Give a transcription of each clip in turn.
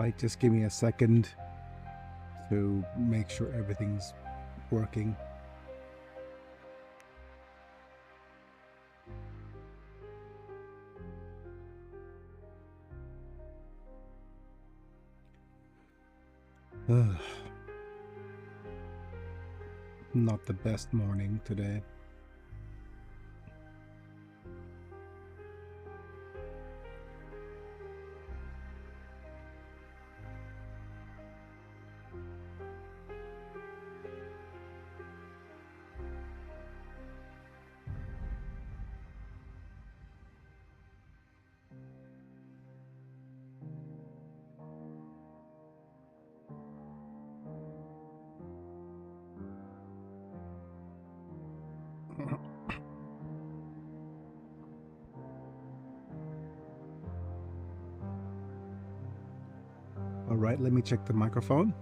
Alright, just give me a second to make sure everything's working. Not the best morning today. All right, let me check the microphone.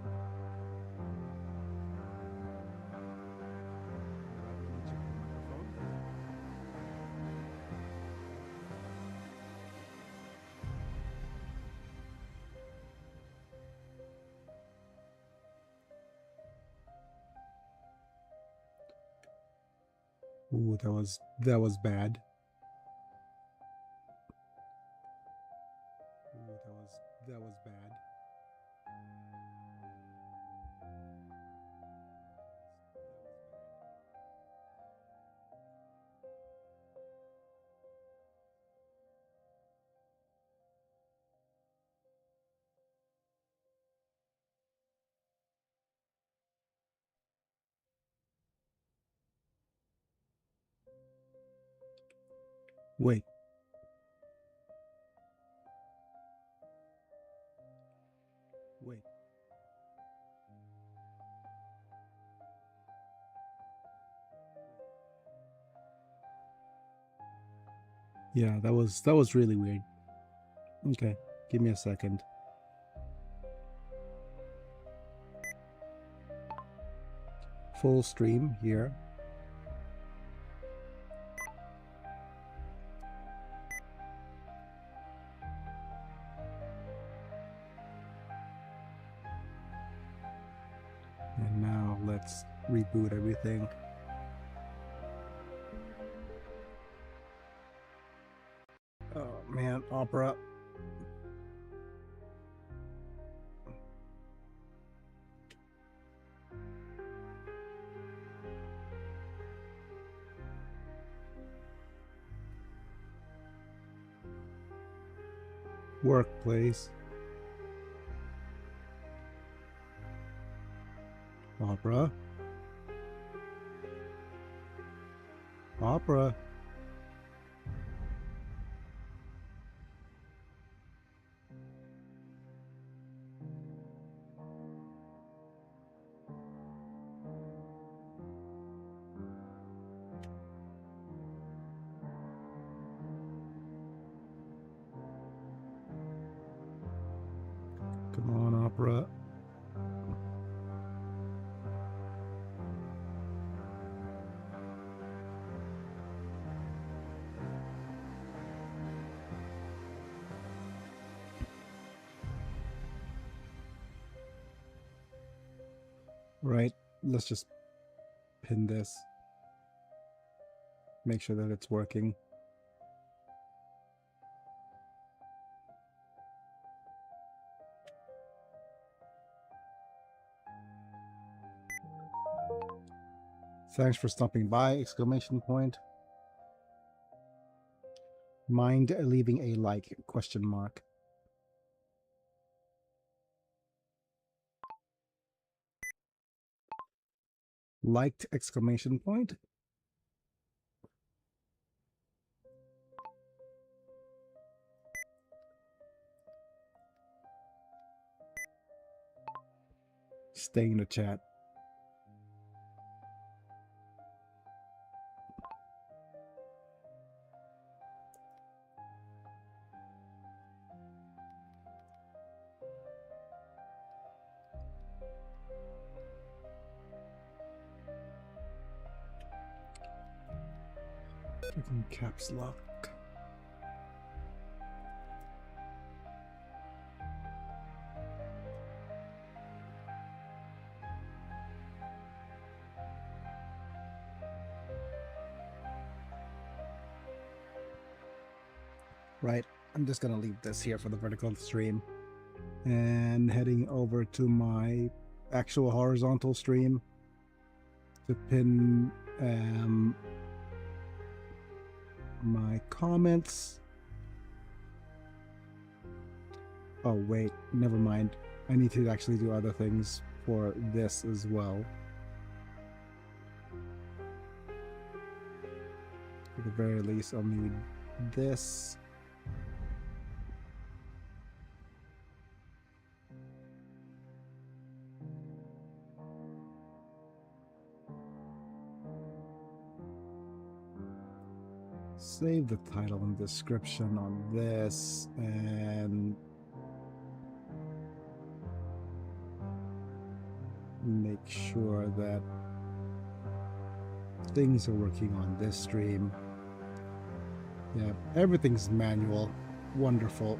Ooh, that was bad. Ooh, that was bad. Wait. Wait. Yeah, that was really weird. Okay, give me a second. Full stream here. And now let's reboot everything. Oh man, Opera. Workplace. Opera. Opera. Come on, Opera. Right, let's just pin this. Make sure that it's working. Thanks for stopping by, exclamation point. Mind leaving a like, question mark. Liked, exclamation point. Stay in the chat. Caps lock. Right, I'm just gonna leave this here for the vertical stream and heading over to my actual horizontal stream to pin my comments. Oh wait, never mind. I need to actually do other things for this as well. At the very least, I'll need this. Save the title and description on this, and make sure that things are working on this stream. Yeah, everything's manual. Wonderful.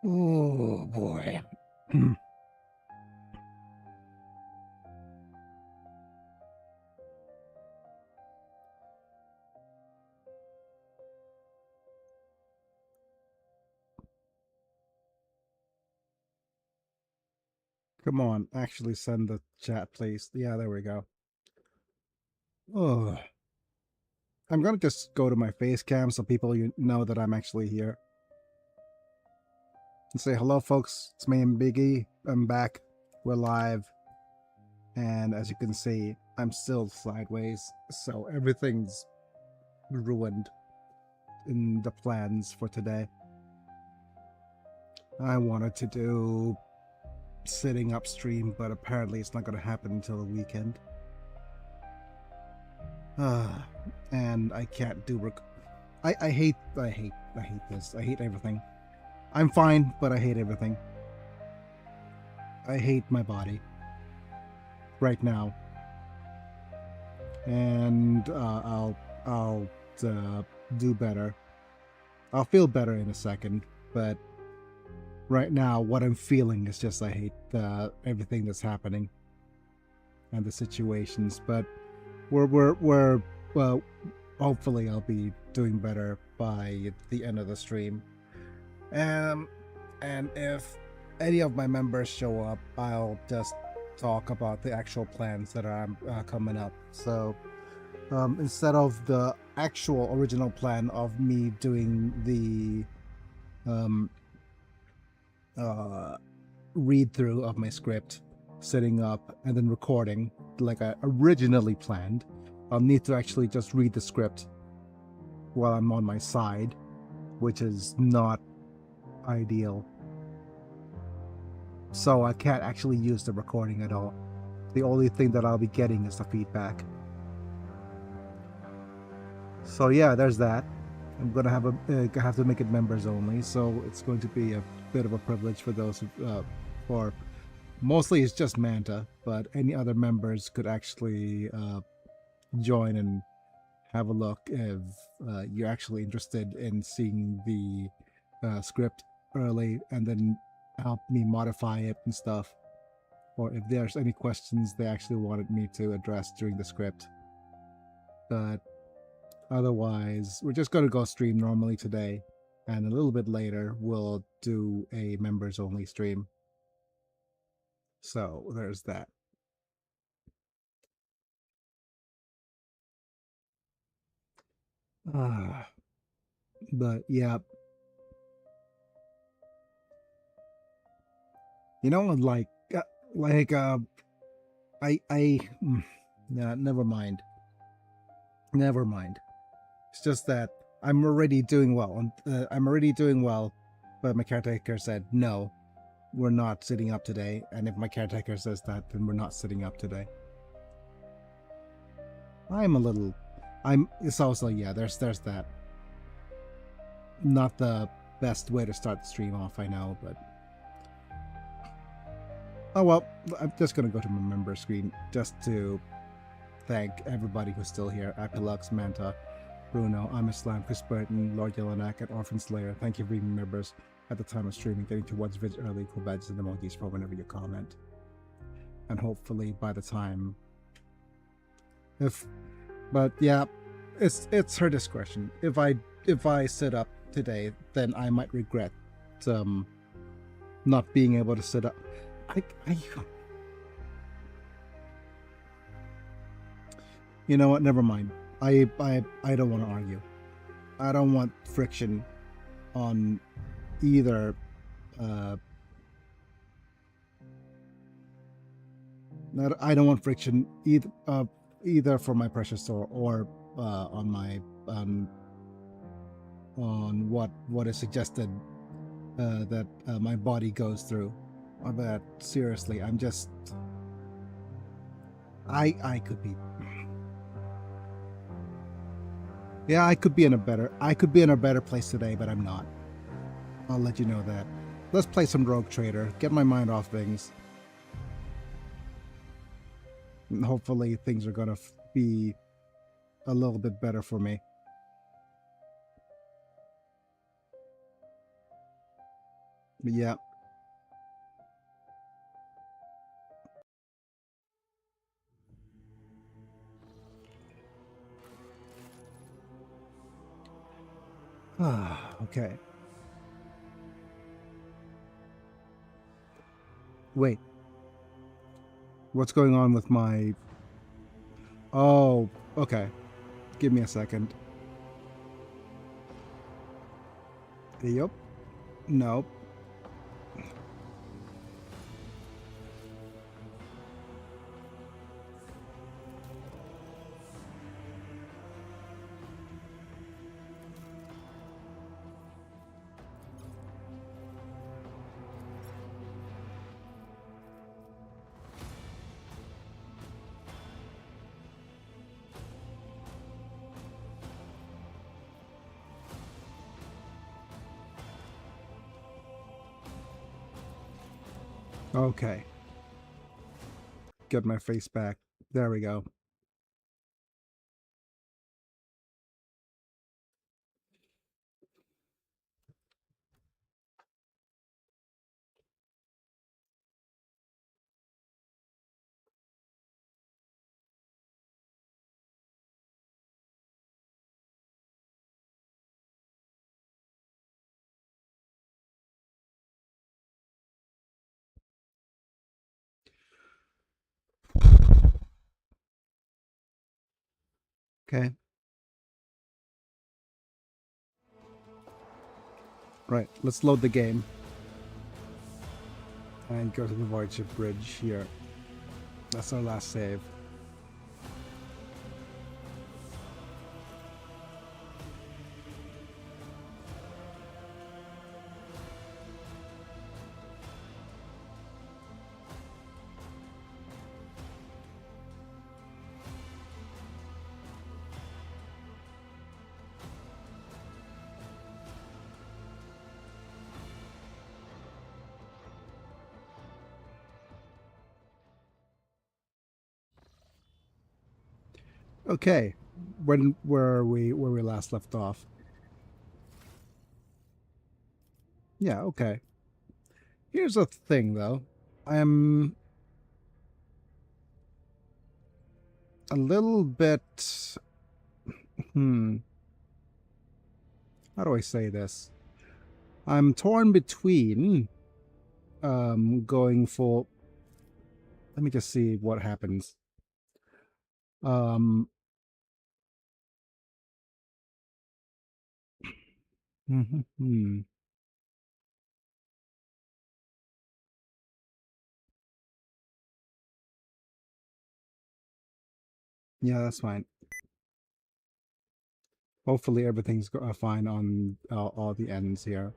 Oh boy. Come on, actually send the chat, please. Yeah, there we go. Oh, I'm gonna just go to my face cam so people know that I'm actually here. And say hello, folks. It's me and Biggie. I'm back. We're live. And as you can see, I'm still sideways, so everything's ruined in the plans for today. I wanted to do sitting up stream, but apparently it's not going to happen until the weekend. And I can't do I hate this. I hate everything. I'm fine, but I hate everything. I hate my body right now, and I'll do better. I'll feel better in a second, but right now what I'm feeling is just I hate everything that's happening and the situations. But we're well, hopefully I'll be doing better by the end of the stream. And if any of my members show up, I'll just talk about the actual plans that are coming up. So instead of the actual original plan of me doing the read through of my script, setting up and then recording like I originally planned, I'll need to actually just read the script while I'm on my side, which is not ideal. So I can't actually use the recording at all. The only thing that I'll be getting is the feedback. So yeah, there's that. I'm gonna have to make it members only, so it's going to be a bit of a privilege for those who, for mostly it's just Manta, but any other members could actually join and have a look if you're actually interested in seeing the script early and then help me modify it and stuff, or if there's any questions they actually wanted me to address during the script. But otherwise, we're just going to go stream normally today, and a little bit later we'll do a members only stream. So there's that. But yeah, you know, nah, never mind. It's just that I'm already doing well, but my caretaker said no, we're not sitting up today. And if my caretaker says that, then we're not sitting up today. It's also, yeah, there's that. Not the best way to start the stream off, I know, but oh well, I'm just gonna go to my member screen just to thank everybody who's still here. Apilux, Manta, Bruno, I'm Islam, Chris Burton, Lord Yelanak, and Orphan Slayer. Thank you for being members at the time of streaming, getting towards vids early, cool badges and emojis for whenever you comment. And hopefully by the time, but yeah, it's her discretion. If I sit up today, then I might regret not being able to sit up. You know what? Never mind. I don't want to argue. I don't want friction on either. I don't want friction either for my precious soul or on my on what is suggested that my body goes through. But seriously, I'm just I could be. Yeah, I could be in a better place today, but I'm not. I'll let you know that. Let's play some Rogue Trader, get my mind off things. And hopefully things are gonna be a little bit better for me. But yeah. Okay. Wait. What's going on with my... Oh, okay. Give me a second. Yep. Nope. Okay. Get my face back. There we go. Okay. Right, let's load the game. And go to the Void Ship Bridge here. That's our last save. Okay, where we last left off. Yeah, okay. Here's a thing though. I'm a little bit how do I say this? I'm torn between going for, let me just see what happens. Yeah, that's fine. Hopefully everything's fine on all the ends here.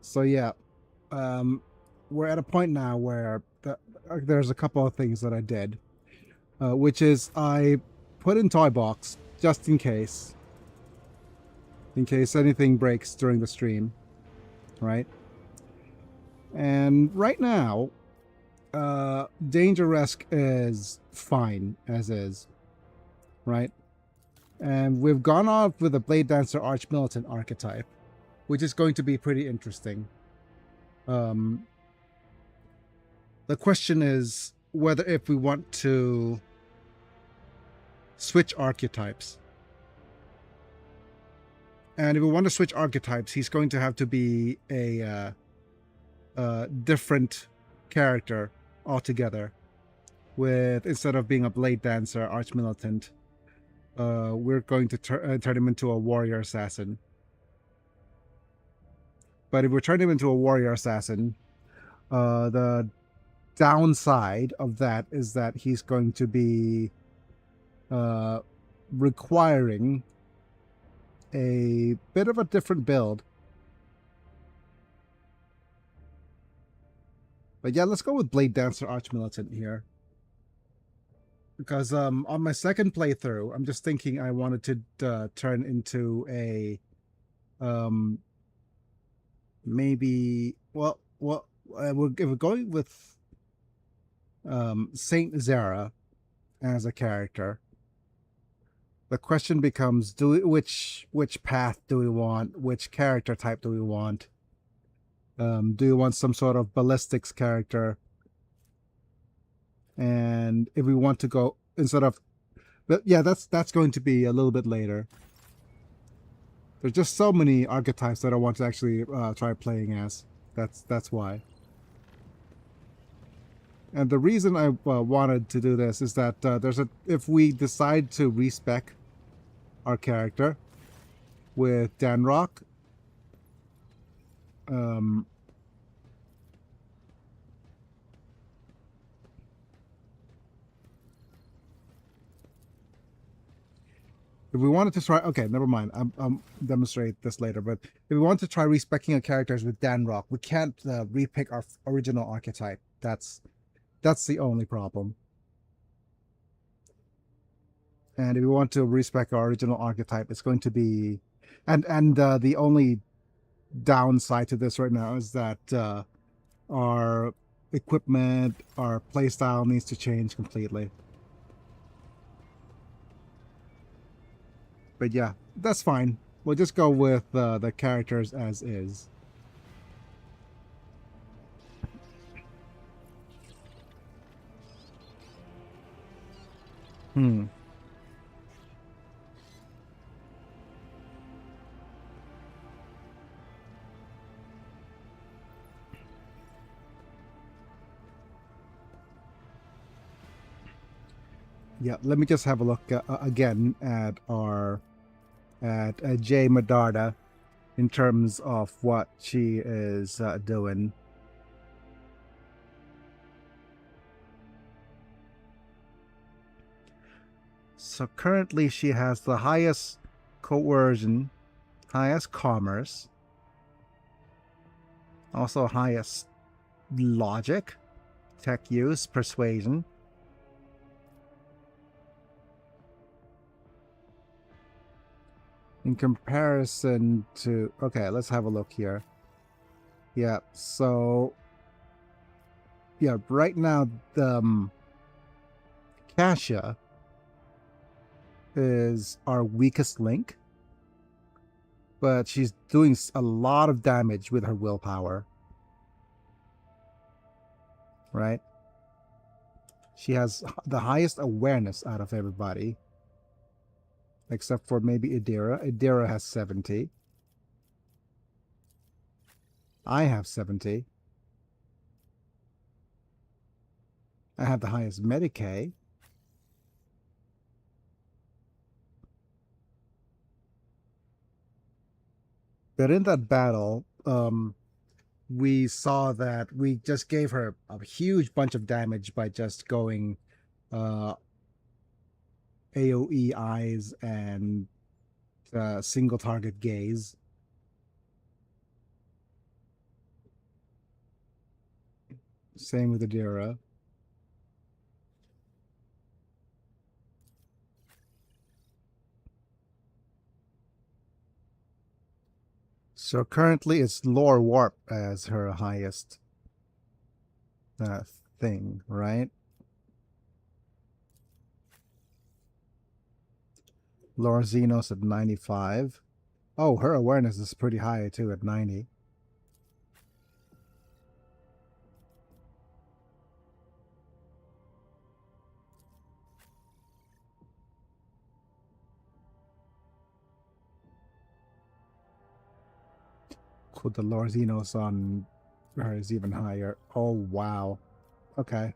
So yeah, we're at a point now where there's a couple of things that I did, which is I put in toy box just in case anything breaks during the stream, right? And right now, Danger Rescue is fine as is, right? And we've gone off with a Blade Dancer Arch-Militant archetype, which is going to be pretty interesting. The question is whether if we want to switch archetypes. And if we want to switch archetypes, he's going to have to be a different character altogether. With instead of being a Blade Dancer Arch-Militant, we're going to turn him into a Warrior Assassin. But if we turn him into a Warrior Assassin, the downside of that is that he's going to be requiring a bit of a different build. But yeah, let's go with Blade Dancer Arch-Militant here. Because on my second playthrough, I'm just thinking I wanted to turn into a maybe if we're going with Saint Zara as a character, the question becomes: which path do we want? Which character type do we want? Do you want some sort of ballistics character? And if we want to go instead of, but yeah, that's going to be a little bit later. There's just so many archetypes that I want to actually try playing as. That's why. And the reason I wanted to do this is that if we decide to respec our character with Danrock, if we wanted to try, okay, never mind. I'll demonstrate this later. But if we want to try respecing our characters with Danrock, we can't repick our original archetype. That's the only problem. And if we want to respec our original archetype, it's going to be, and the only downside to this right now is that our equipment, our playstyle needs to change completely. But yeah, that's fine. We'll just go with the characters as is. Yeah, let me just have a look again at Jay Medarda in terms of what she is doing. So currently she has the highest coercion, highest commerce, also highest logic, tech use, persuasion. In comparison to, okay, let's have a look here. Yeah, so yeah, right now the Kasia is our weakest link, but she's doing a lot of damage with her willpower, right? She has the highest awareness out of everybody, except for maybe Idira. Idira has 70. I have 70. I have the highest Medicaid. But in that battle, we saw that we just gave her a huge bunch of damage by just going AoE eyes and single target gaze. Same with Adira. So currently it's Lore Warp as her highest thing, right? Lorzinos at 95. Oh, her awareness is pretty high too at 90. Cool, the Lorzinos on her is even higher. Oh, wow. Okay.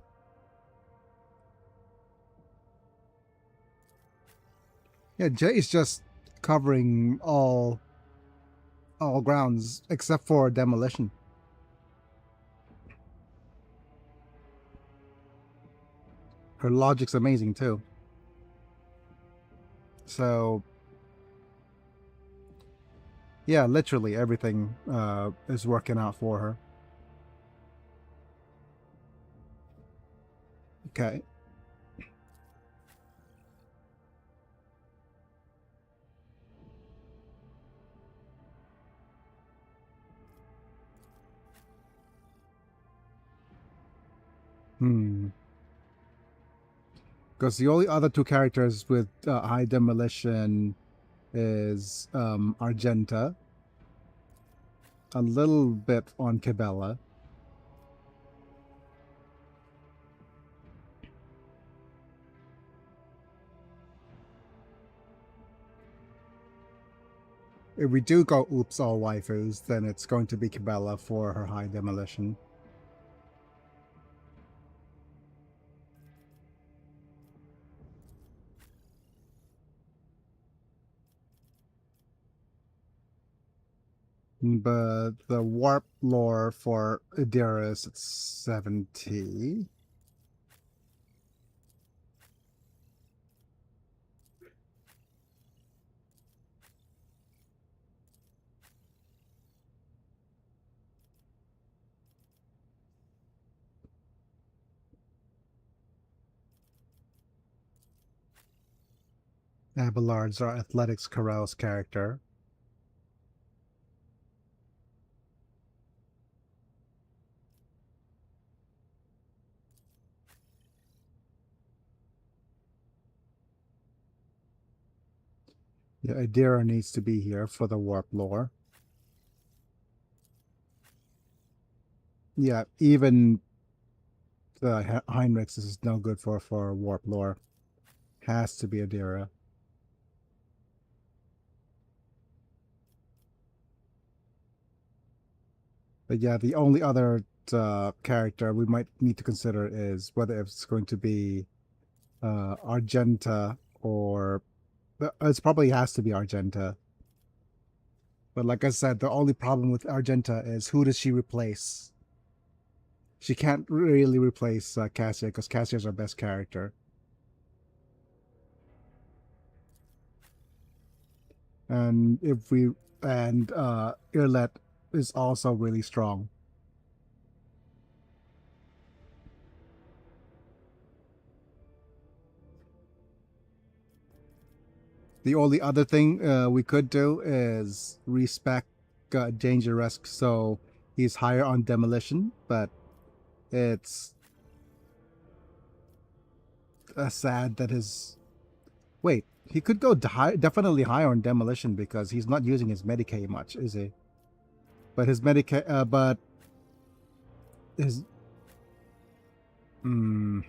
Yeah, Jay is just covering all grounds except for demolition. Her logic's amazing too. So yeah, literally everything is working out for her. Okay. Hmm. Because the only other two characters with high demolition is Argenta, a little bit on Cabela. If we do go oops all waifus, then it's going to be Cabela for her high demolition. But the warp lore for Idira is at 70. Abelard's our athletics carouse character. Yeah, Idira needs to be here for the warp lore. Yeah, even the Heinrichs is no good for warp lore. Has to be Idira. But yeah, the only other character we might need to consider is whether it's going to be Argenta or it probably has to be Argenta. But like I said, the only problem with Argenta is who does she replace? She can't really replace Cassia because Cassia's our best character. And if we and Irlet is also really strong. The only other thing we could do is respec Dangeresque so he's higher on demolition, but it's sad that his wait he could go definitely higher on demolition because he's not using his Medicaid much, is he? But his Medicaid, but his hmm.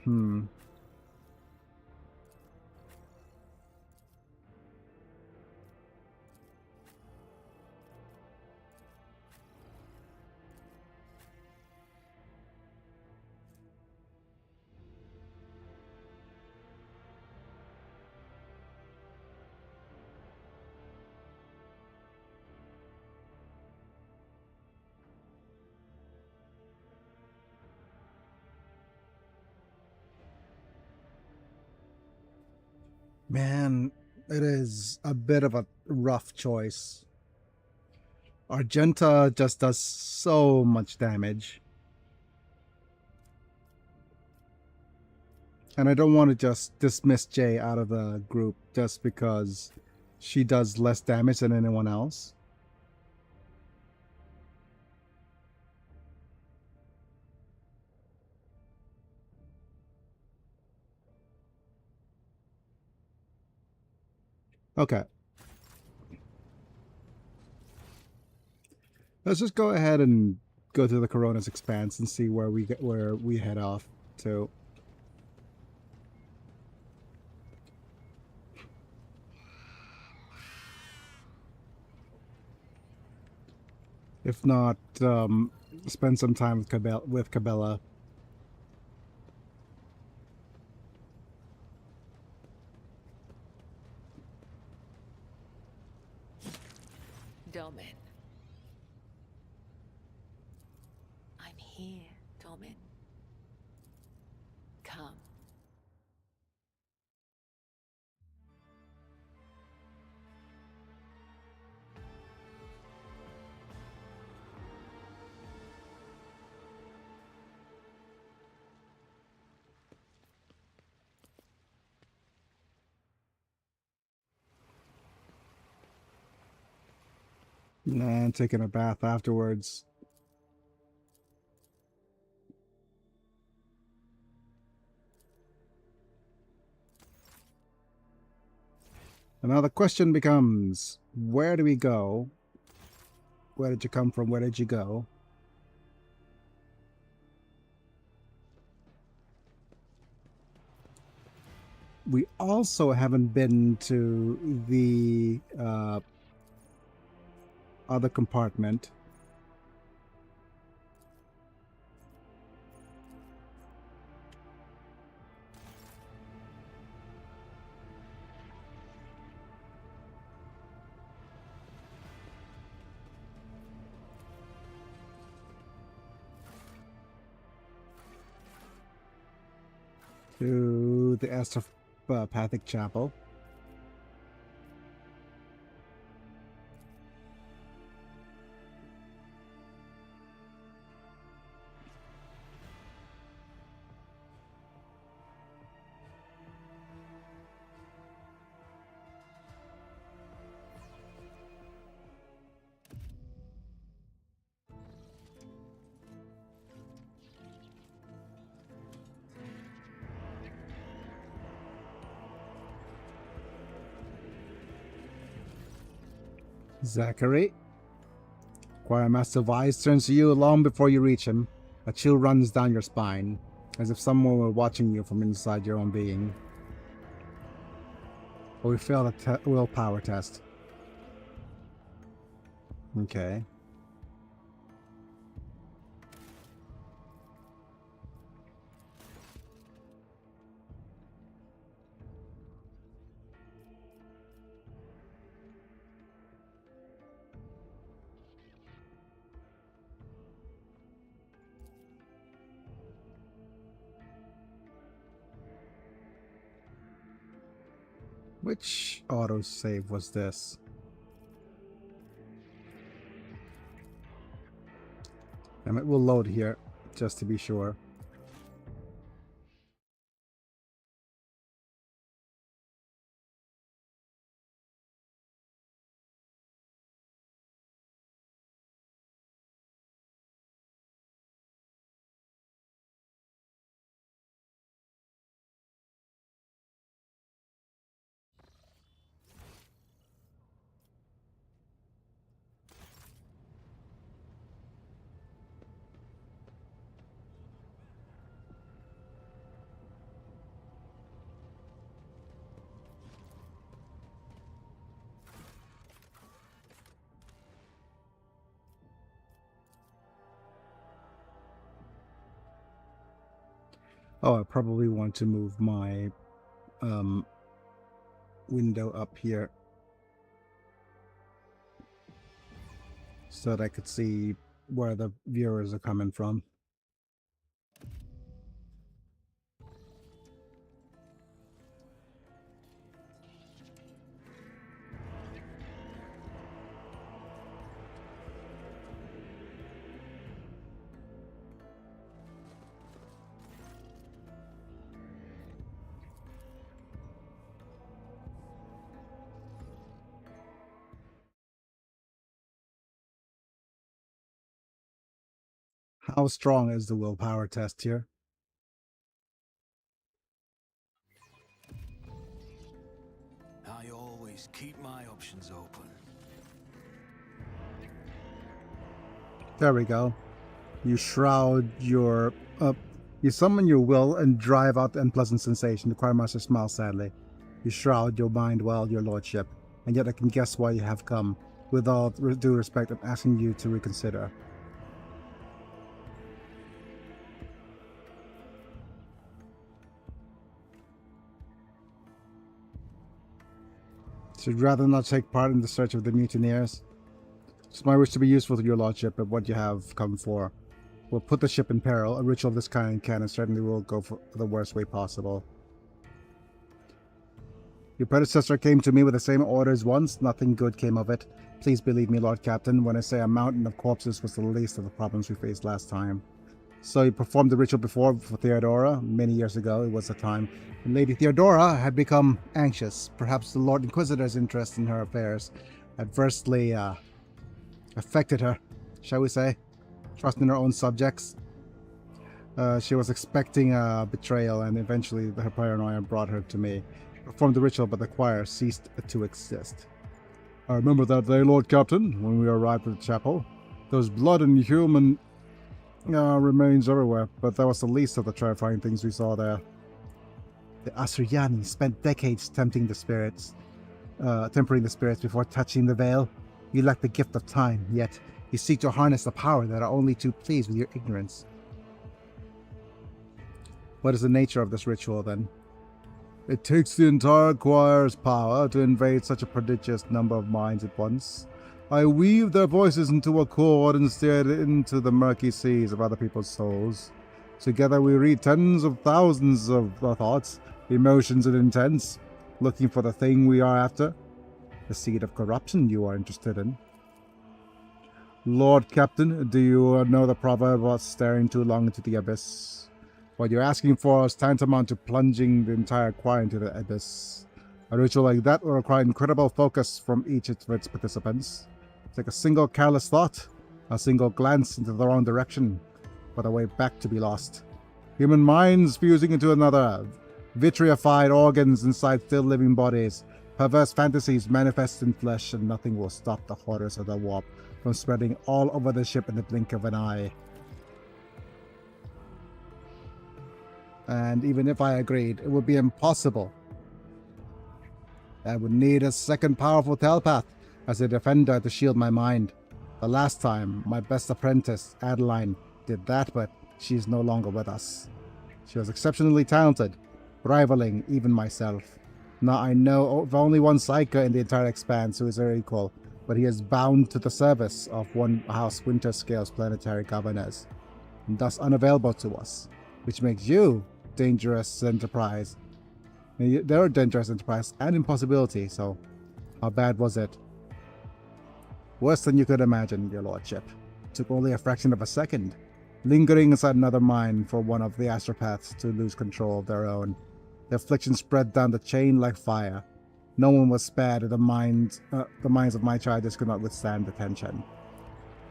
Man, it is a bit of a rough choice. Argenta just does so much damage. And I don't want to just dismiss Jay out of the group just because she does less damage than anyone else. Okay. Let's just go ahead and go through the Corona's expanse and see where we head off to. If not, spend some time with Cabela. Domin. I'm here, Domin. Come. And taking a bath afterwards. And now the question becomes, where do we go? Where did you come from? Where did you go? We also haven't been to the other compartment. To the Astropathic Chapel. Zachary. Choir Master Vice turns to you long before you reach him. A chill runs down your spine, as if someone were watching you from inside your own being. But we failed a willpower test. Okay. Which autosave was this? And it will load here, just to be sure. Oh, I probably want to move my window up here so that I could see where the viewers are coming from. How strong is the willpower test here? I always always keep my options open. There we go. You shroud your... you summon your will and drive out the unpleasant sensation. The Choirmaster smiles sadly. You shroud your mind well, your lordship, and yet I can guess why you have come. With all due respect, I'm asking you to reconsider. Should rather not take part in the search of the mutineers. It's my wish to be useful to your lordship, but what you have come for will put the ship in peril. A ritual of this kind can and certainly will go for the worst way possible. Your predecessor came to me with the same orders once. Nothing good came of it. Please believe me, Lord Captain, when I say a mountain of corpses was the least of the problems we faced last time. So you performed the ritual before for Theodora. Many years ago, it was the time when Lady Theodora had become anxious. Perhaps the Lord Inquisitor's interest in her affairs adversely affected her, shall we say. Trust in her own subjects. She was expecting a betrayal, and eventually her paranoia brought her to me. She performed the ritual, but the choir ceased to exist. I remember that day, Lord Captain, when we arrived at the chapel. There was blood and human remains everywhere, but that was the least of the terrifying things we saw there. The Asuryani spent decades tempering the spirits before touching the veil. You lack the gift of time, yet you seek to harness the power that are only too pleased with your ignorance. What is the nature of this ritual, then? It takes the entire choir's power to invade such a prodigious number of minds at once. I weave their voices into a chord and steer it into the murky seas of other people's souls. Together we read tens of thousands of thoughts, emotions, and intents, looking for the thing we are after. The seed of corruption you are interested in. Lord Captain, do you know the proverb about staring too long into the abyss? What you're asking for is tantamount to plunging the entire choir into the abyss. A ritual like that will require incredible focus from each of its participants. Take a single careless thought, a single glance into the wrong direction, for the way back to be lost. Human minds fusing into another, vitrified organs inside still living bodies, perverse fantasies manifest in flesh, and nothing will stop the horrors of the warp from spreading all over the ship in the blink of an eye. And even if I agreed, it would be impossible. I would need a second powerful telepath as a defender to shield my mind. The last time, my best apprentice, Adeline, did that, but she is no longer with us. She was exceptionally talented, rivaling even myself. Now I know of only one Psyker in the entire expanse who is her equal, but he is bound to the service of one House Winterscale's planetary governors, and thus unavailable to us, which makes you dangerous enterprise. They're a dangerous enterprise and impossibility, so how bad was it? Worse than you could imagine, your lordship. It took only a fraction of a second, lingering inside another mind for one of the astropaths to lose control of their own. The affliction spread down the chain like fire. No one was spared, and the minds of my charges could not withstand the tension.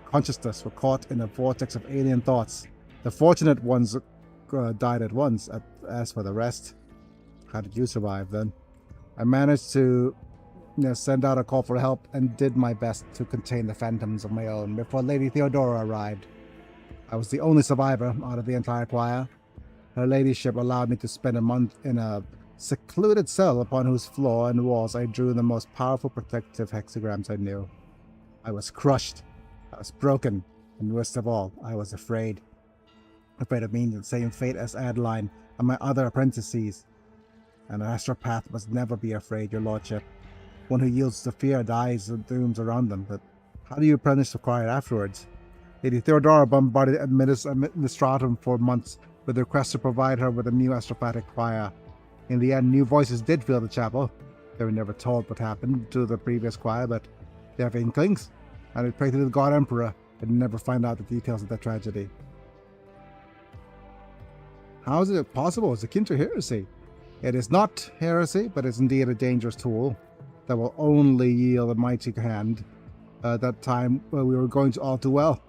Consciousness were caught in a vortex of alien thoughts. The fortunate ones died at once. As for the rest, how did you survive then? I managed to send out a call for help and did my best to contain the phantoms of my own before Lady Theodora arrived. I was the only survivor out of the entire choir. Her ladyship allowed me to spend a month in a secluded cell upon whose floor and walls I drew the most powerful protective hexagrams I knew. I was crushed. I was broken. And worst of all, I was afraid. Afraid of meeting the same fate as Adeline and my other apprentices. An astropath must never be afraid, your lordship. One who yields to fear dies and dooms around them, but how do you punish the choir afterwards? Lady Theodora bombarded Administratum for months with requests to provide her with a new astropathic choir. In the end, new voices did fill the chapel. They were never told what happened to the previous choir, but they have inklings, and they prayed to the God Emperor and never find out the details of the tragedy. How is it possible? It's akin to heresy. It is not heresy, but it's indeed a dangerous tool that will only yield a mighty hand. That time we were going to all too well.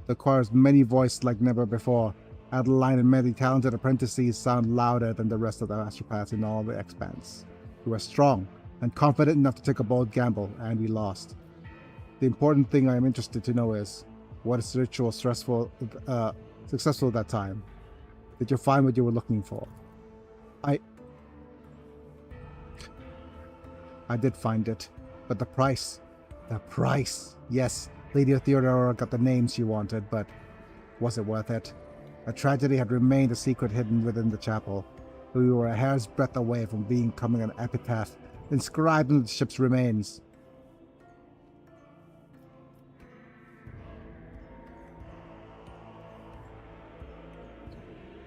The choir's many voiced like never before. Adeline and many talented apprentices sound louder than the rest of the astropaths in all the expanse. We were strong and confident enough to take a bold gamble, and we lost. The important thing I am interested to know is, what is the ritual successful at that time? Did you find what you were looking for? I did find it, but the price. Yes, Lady Theodora got the name she wanted, but was it worth it? A tragedy had remained a secret hidden within the chapel. We were a hair's breadth away from becoming an epitaph inscribed in the ship's remains.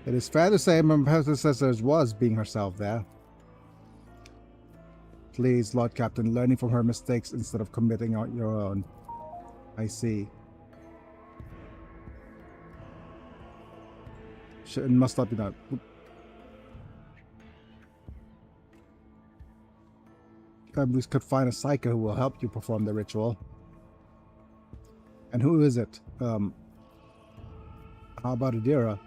It is fair to say my predecessor was being herself there. Please, Lord Captain, learning from her mistakes instead of committing out your own. I see. It must not be done. We could find a psyker who will help you perform the ritual. And who is it? How about Adira?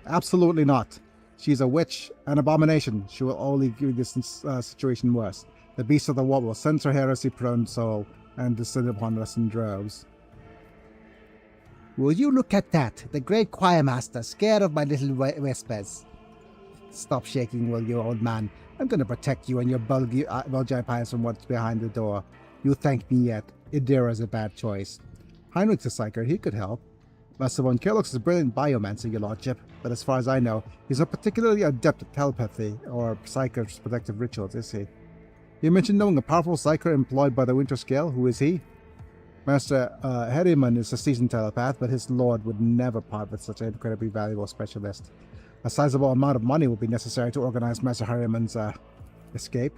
Absolutely not. She's a witch, an abomination. She will only give this situation worse. The beast of the world will sense her heresy-prone soul and descend upon us in droves. Will you look at that? The great choir master, scared of my little whispers. Stop shaking, will you, old man? I'm going to protect you and your bulgy eyes from what's behind the door. You thank me yet. Idira's a bad choice. Heinrich's a psyker. He could help. Master von Kerlux is a brilliant biomancer, your lordship, but as far as I know, he's not particularly adept at telepathy or psyker's protective rituals, is he? You mentioned knowing a powerful psyker employed by the Winter Scale. Who is he? Master Herriman is a seasoned telepath, but his lord would never part with such an incredibly valuable specialist. A sizable amount of money would be necessary to organize Master Herriman's escape.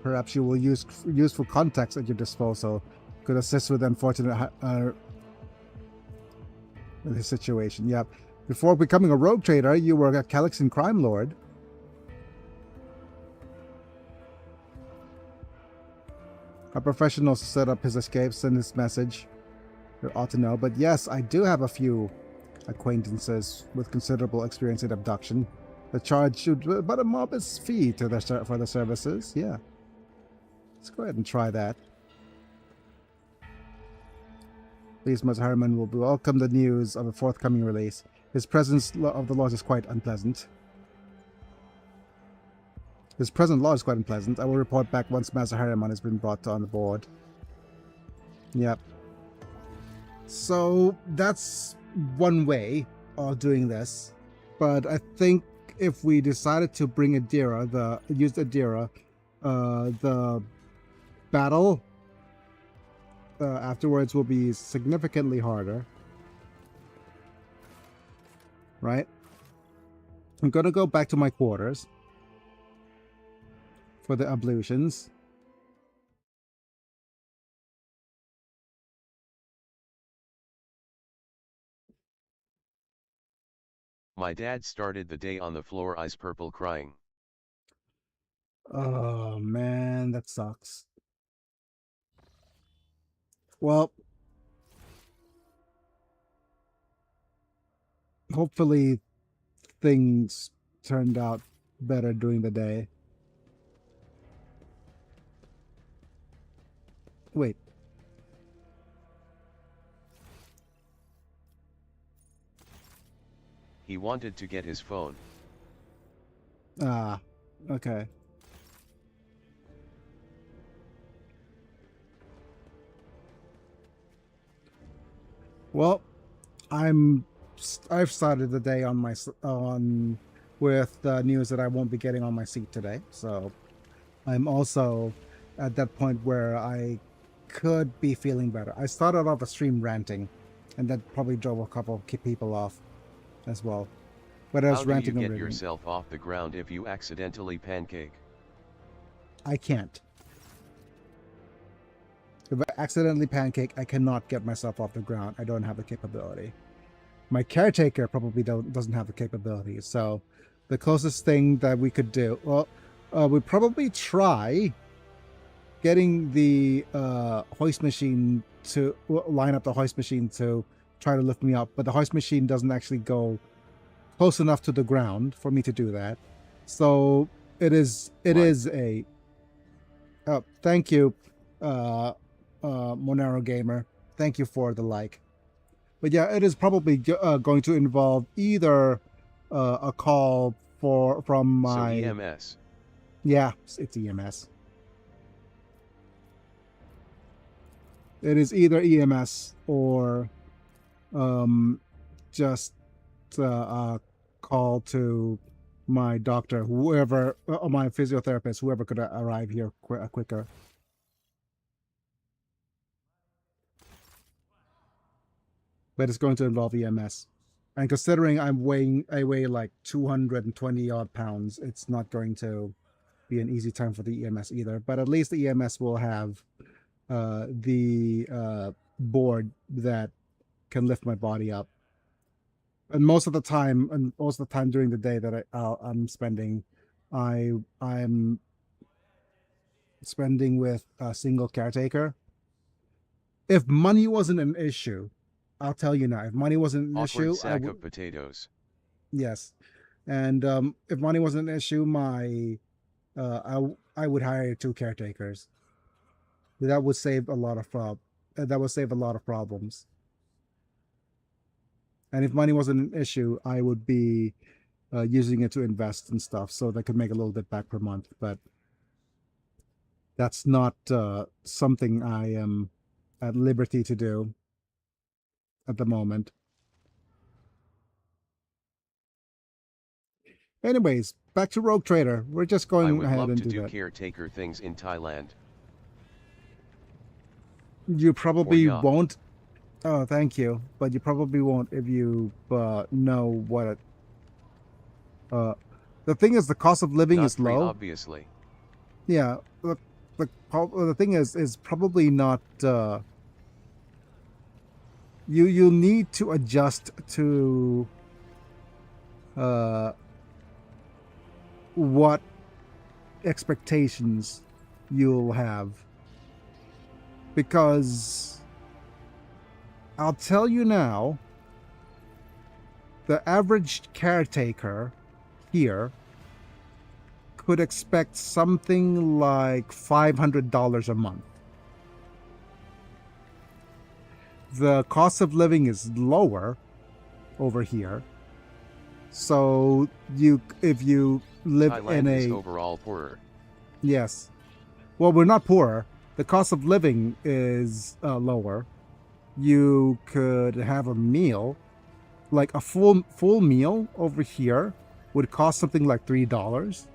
Perhaps you will use useful contacts at your disposal. Could assist with the unfortunate with his situation. Yep. Before becoming a rogue trader, you were a Calixan crime lord. A professional to set up his escape, send this message. You ought to know. But yes, I do have a few acquaintances with considerable experience in abduction. The charge should but a modest fee to for the services. Yeah. Let's go ahead and try that. Please, Master Herriman will welcome the news of a forthcoming release. His presence of the laws is quite unpleasant. His present law is quite unpleasant. I will report back once Master Herriman has been brought on the board. Yep. So that's one way of doing this. But I think if we decided to bring Adira, use Adira, the battle afterwards will be significantly harder. Right? I'm gonna go back to my quarters for the ablutions. My dad started the day on the floor, eyes purple, crying. Oh man, that sucks. Well, hopefully things turned out better during the day. Wait. He wanted to get his phone. Ah, okay. Well, I've started the day with news that I won't be getting on my seat today. So I'm also at that point where I could be feeling better. I started off a stream ranting, and that probably drove a couple of people off as well. But I was How do ranting you get yourself off the ground if you accidentally pancake? I can't. If I accidentally pancake, I cannot get myself off the ground. I don't have the capability. My caretaker probably doesn't have the capability. So the closest thing that we could do, well, we'd probably try getting the hoist machine to line up the hoist machine to try to lift me up. But the hoist machine doesn't actually go close enough to the ground for me to do that. So it is a thank you, Monero Gamer. Thank you for the like. But yeah, it is probably going to involve either a call from my So EMS. yeah, it's EMS. It is either EMS or just a call to my doctor, whoever, or my physiotherapist, whoever could arrive here quicker. But it's going to involve EMS. And considering I weigh like 220 odd pounds, it's not going to be an easy time for the EMS either. But at least the EMS will have the board that can lift my body up. And most of the time during the day that I'm spending, I'm spending with a single caretaker. If money wasn't an issue, I'll tell you now. If money wasn't an Awkward issue, sack of potatoes. yes, and if money wasn't an issue, I would hire 2 caretakers. That would save a lot of problems. And if money wasn't an issue, I would be using it to invest and stuff, so that could make a little bit back per month. But that's not something I am at liberty to do at the moment. Anyways, back to Rogue Trader. We're just going I would ahead love and to do do that. caretaker things in Thailand. You probably yeah. won't. Oh, thank you. But you probably won't if you know what it. The thing is, the cost of living Not is free, low. obviously. Yeah, the thing is probably not. You need to adjust to what expectations you'll have, because I'll tell you now, the average caretaker here could expect something like $500 a month. The cost of living is lower over here, so if you live Thailand in is a overall poorer. yes, well, we're not poorer. The cost of living is lower. You could have a meal, like a full meal over here would cost something like $3.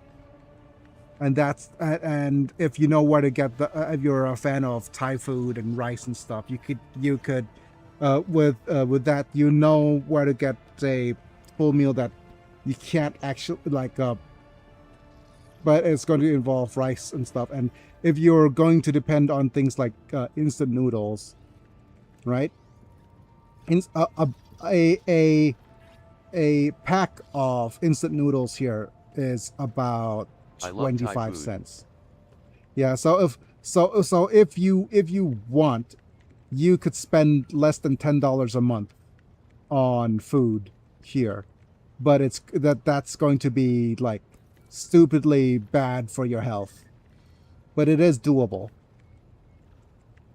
And if you know where to get if you're a fan of Thai food and rice and stuff, you could with that, you know where to get a full meal that you can't actually but it's going to involve rice and stuff. And if you're going to depend on things like instant noodles, right? A pack of instant noodles here is about I love Thai 25 food. cents. Yeah, so if you want, you could spend less than $10 a month on food here, but that's going to be like stupidly bad for your health. But it is doable.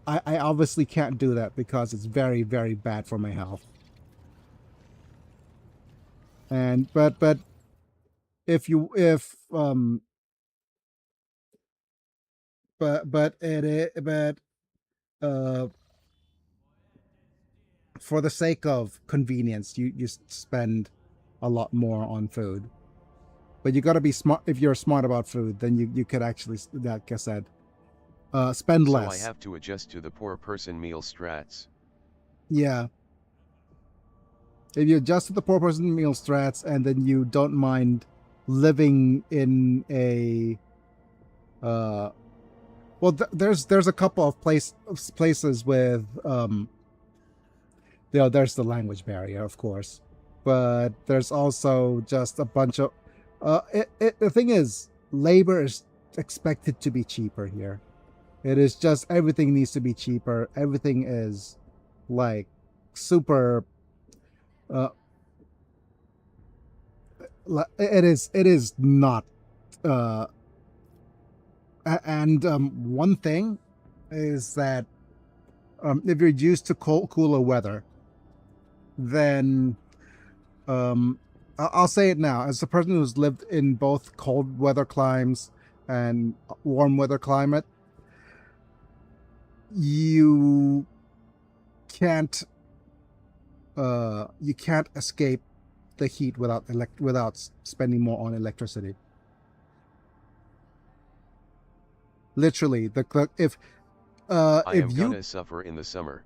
I obviously can't do that because it's very, very bad for my health. And but if for the sake of convenience, you spend a lot more on food. But you got to be smart. If you're smart about food, then you could actually, like I said, spend less. So I have to adjust to the poor person meal strats. Yeah. If you adjust to the poor person meal strats, and then you don't mind living in a well, there's a couple of places with there's the language barrier, of course, but there's also just a bunch of the thing is, labor is expected to be cheaper here. It is just, everything needs to be cheaper. Everything is like super It is not. Uh, and one thing is that if you're used to cooler weather, then I'll say it now, as a person who's lived in both cold weather climes and warm weather climate, you can't escape the heat without spending more on electricity. Literally, if you gonna suffer in the summer.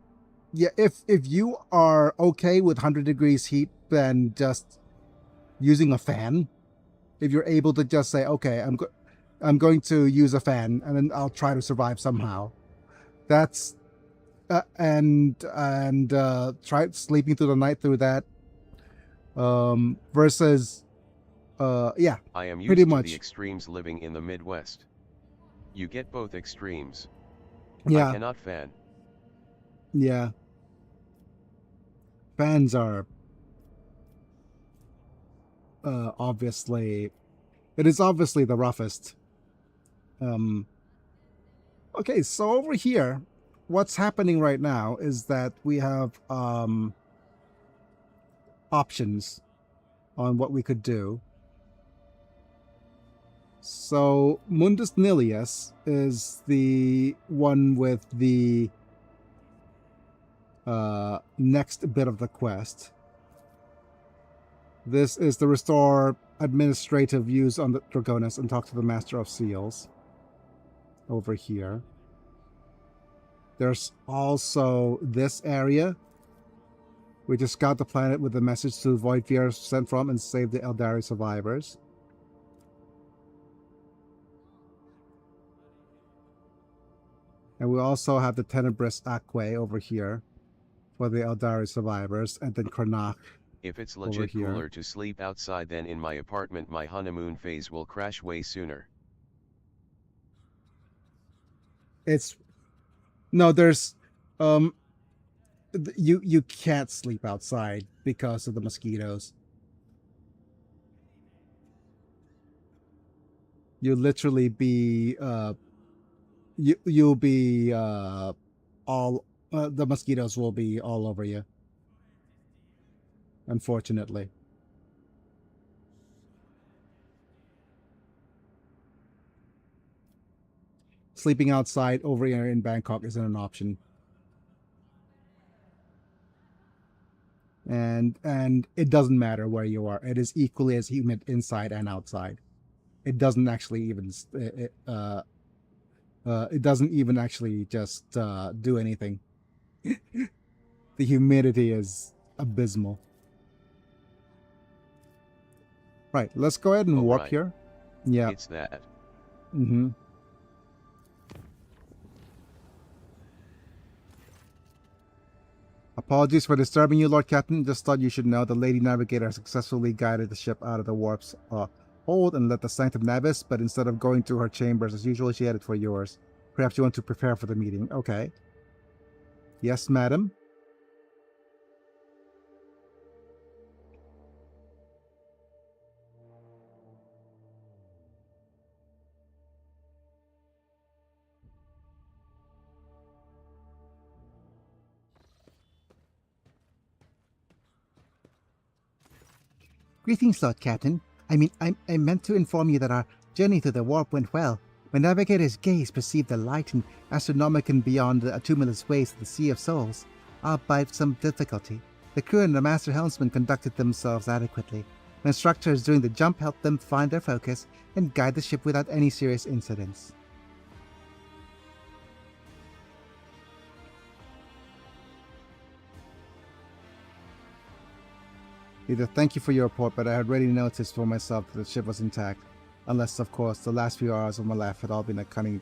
yeah, if you are okay with 100 degrees heat, then just using a fan, if you're able to just say, okay, I'm going to use a fan and then I'll try to survive somehow. That's and try sleeping through the night through that. Versus yeah, I am used pretty to much the extremes living in the Midwest. You get both extremes. yeah. I cannot fan. Yeah. Fans are obviously, it is obviously the roughest. Okay, so over here, what's happening right now is that we have options on what we could do. So Mundus Nilius is the one with the next bit of the quest. This is to restore administrative use on the Dragonus and talk to the Master of Seals. Over here. There's also this area. We just scout the planet with a message to avoid fear sent from and save the Eldari survivors. And we also have the Tenebrous Aquae over here for the Eldari survivors, and then Karnak. If it's legit cooler to sleep outside than in my apartment, my honeymoon phase will crash way sooner. It's no, there's you can't sleep outside because of the mosquitoes. You literally be you'll be all the mosquitoes will be all over you, unfortunately. Sleeping outside over here in Bangkok isn't an option. And it doesn't matter where you are. It is equally as humid inside and outside. It doesn't actually even it doesn't even actually just do anything. The humidity is abysmal. Right, let's go ahead and warp here. Yeah. It's that. Mm-hmm. Apologies for disturbing you, Lord Captain. Just thought you should know the Lady Navigator has successfully guided the ship out of the warp's hold and led the Sanctum Navis, but instead of going to her chambers as usual, she headed for yours. Perhaps you want to prepare for the meeting. Okay. Yes, madam. Greetings, Lord Captain. I meant to inform you that our journey through the warp went well. My navigator's gaze perceived the light and astronomican beyond the tumultuous waves of the Sea of Souls, albeit with some difficulty. The crew and the master helmsman conducted themselves adequately. My instructors during the jump helped them find their focus and guide the ship without any serious incidents. Either thank you for your report, but I had already noticed for myself that the ship was intact. Unless, of course, the last few hours of my life had all been a cunning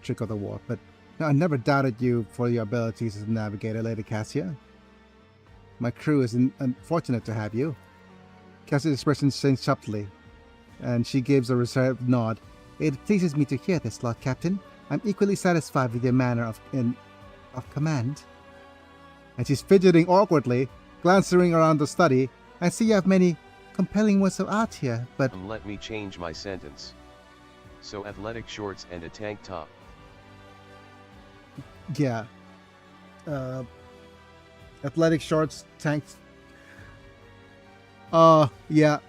trick of the warp. But no, I never doubted you for your abilities as a navigator, Lady Cassia. My crew is unfortunate to have you. Cassia's expression changed subtly, and she gives a reserved nod. It pleases me to hear this, Lord Captain. I'm equally satisfied with your manner of command. And she's fidgeting awkwardly, glancing around the study. I see you have many compelling works of art here, but Let me change my sentence. So athletic shorts and a tank top. yeah. Athletic shorts, tanks. Yeah.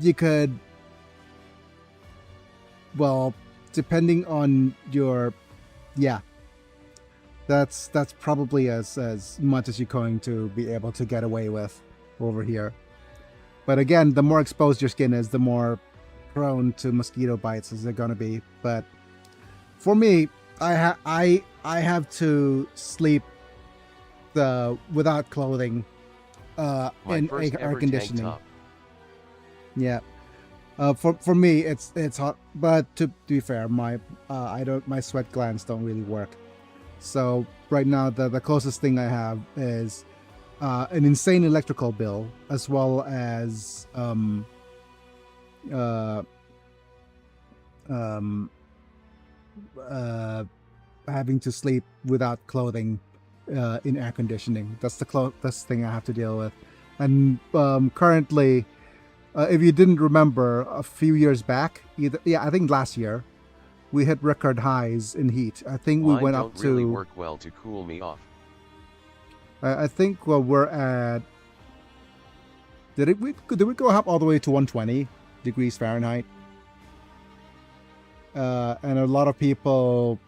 You could, well, depending on your, yeah. That's probably as much as you're going to be able to get away with over here. But again, the more exposed your skin is, the more prone to mosquito bites is it going to be. But for me, I have to sleep without clothing My in first air ever tank conditioning. top. Yeah. For me, it's hot. But to be fair, my sweat glands don't really work. So right now, the closest thing I have is an insane electrical bill, as well as having to sleep without clothing in air conditioning. That's the closest thing I have to deal with. And currently, if you didn't remember, a few years back, I think last year, we hit record highs in heat. I think we Mine went don't up to. really work well to cool me off. I think we're at. Did we go up all the way to 120 degrees Fahrenheit? And a lot of people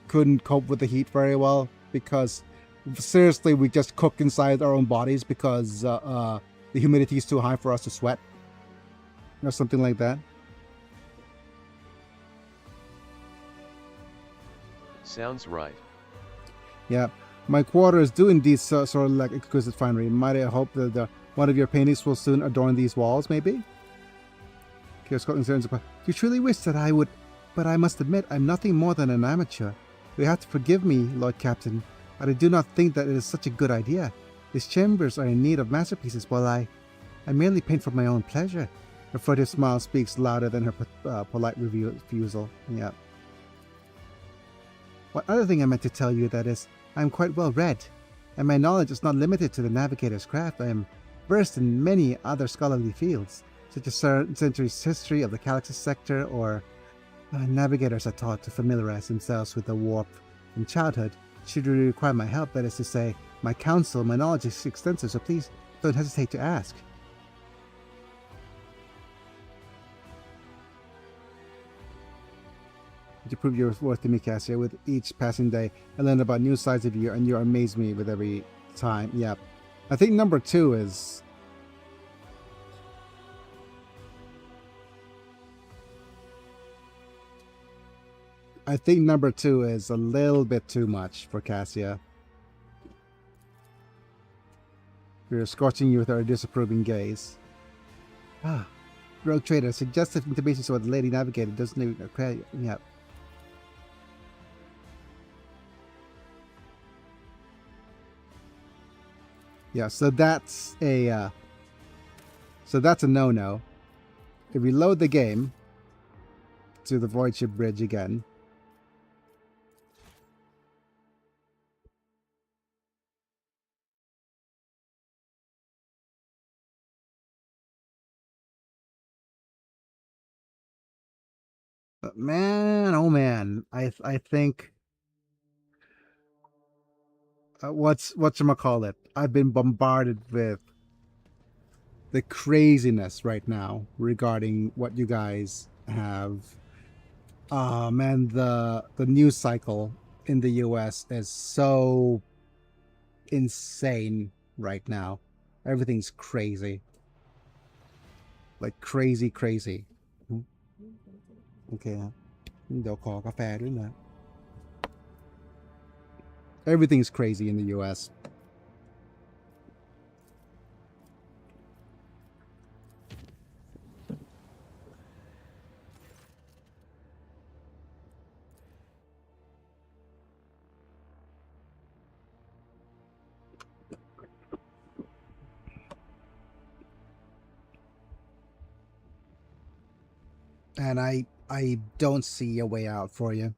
couldn't cope with the heat very well because seriously, we just cook inside our own bodies because the humidity is too high for us to sweat, or something like that. Sounds right. Yeah, my quarters do indeed sort of like exquisite finery. Might I hope that one of your paintings will soon adorn these walls, maybe? Here's concerns about. You truly wish that I would, but I must admit I'm nothing more than an amateur. You have to forgive me, Lord Captain, but I do not think that it is such a good idea. These chambers are in need of masterpieces, while I merely paint for my own pleasure. Her furtive smile speaks louder than her polite refusal. Yeah. One other thing I meant to tell you that is, I am quite well read, and my knowledge is not limited to the navigator's craft. I am versed in many other scholarly fields, such as centuries' history of the galaxy sector, or navigators are taught to familiarize themselves with the warp in childhood. Should you require my help, that is to say, my counsel, my knowledge is extensive, so please don't hesitate to ask. You prove your worth to me, Cassia. With each passing day, I learn about new sides of you, and you amaze me with every time. Yeah. I think number 2 is... I think number 2 is a little bit too much for Cassia. We're scorching you with our disapproving gaze. Ah. Rogue trader, suggestive intimation so the lady navigator doesn't even credit. Yeah. Yeah, so that's a no-no. If we load the game to the Void Ship Bridge again, but man, oh man, I think whatchamacallit, I've been bombarded with the craziness right now regarding what you guys have. Man, the news cycle in the US is so insane right now. Everything's crazy. Like crazy. โอเคครับเดี๋ยวขอกาแฟด้วยนะ Everything's crazy in the US. And I don't see a way out for you.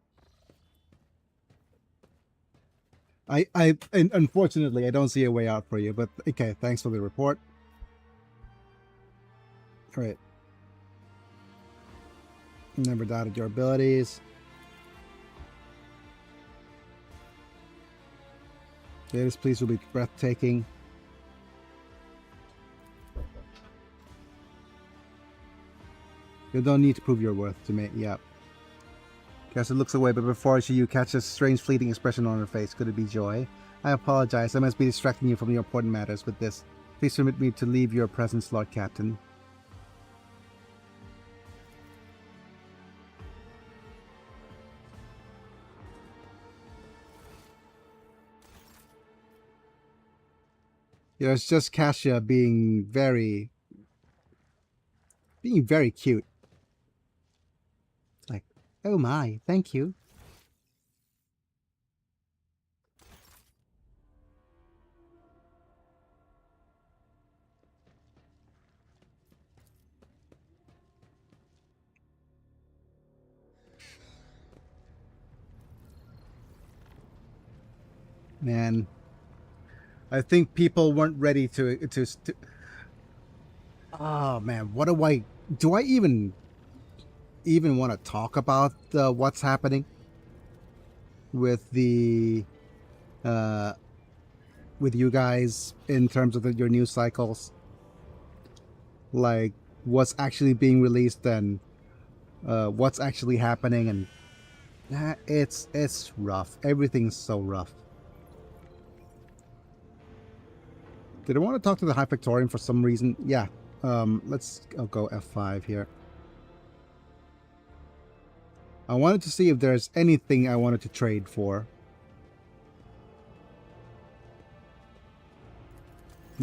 And unfortunately, I don't see a way out for you, but okay, thanks for the report. All right. Never doubted your abilities. This place will be breathtaking. You don't need to prove your worth to me. Yep. Cassie looks away, but before she, you catch a strange fleeting expression on her face. Could it be joy? I apologize. I must be distracting you from your important matters with this. Please permit me to leave your presence, Lord Captain. You know, it's just Kasia being very cute. Like, oh my, thank you. Man, I think people weren't ready to oh man, what do I even want to talk about what's happening with the with you guys in terms of your news cycles, like what's actually being released and what's actually happening, and it's rough. Everything's so rough. Did I want to talk to the High Victorian for some reason? Yeah. I'll go F5 here. I wanted to see if there's anything I wanted to trade for.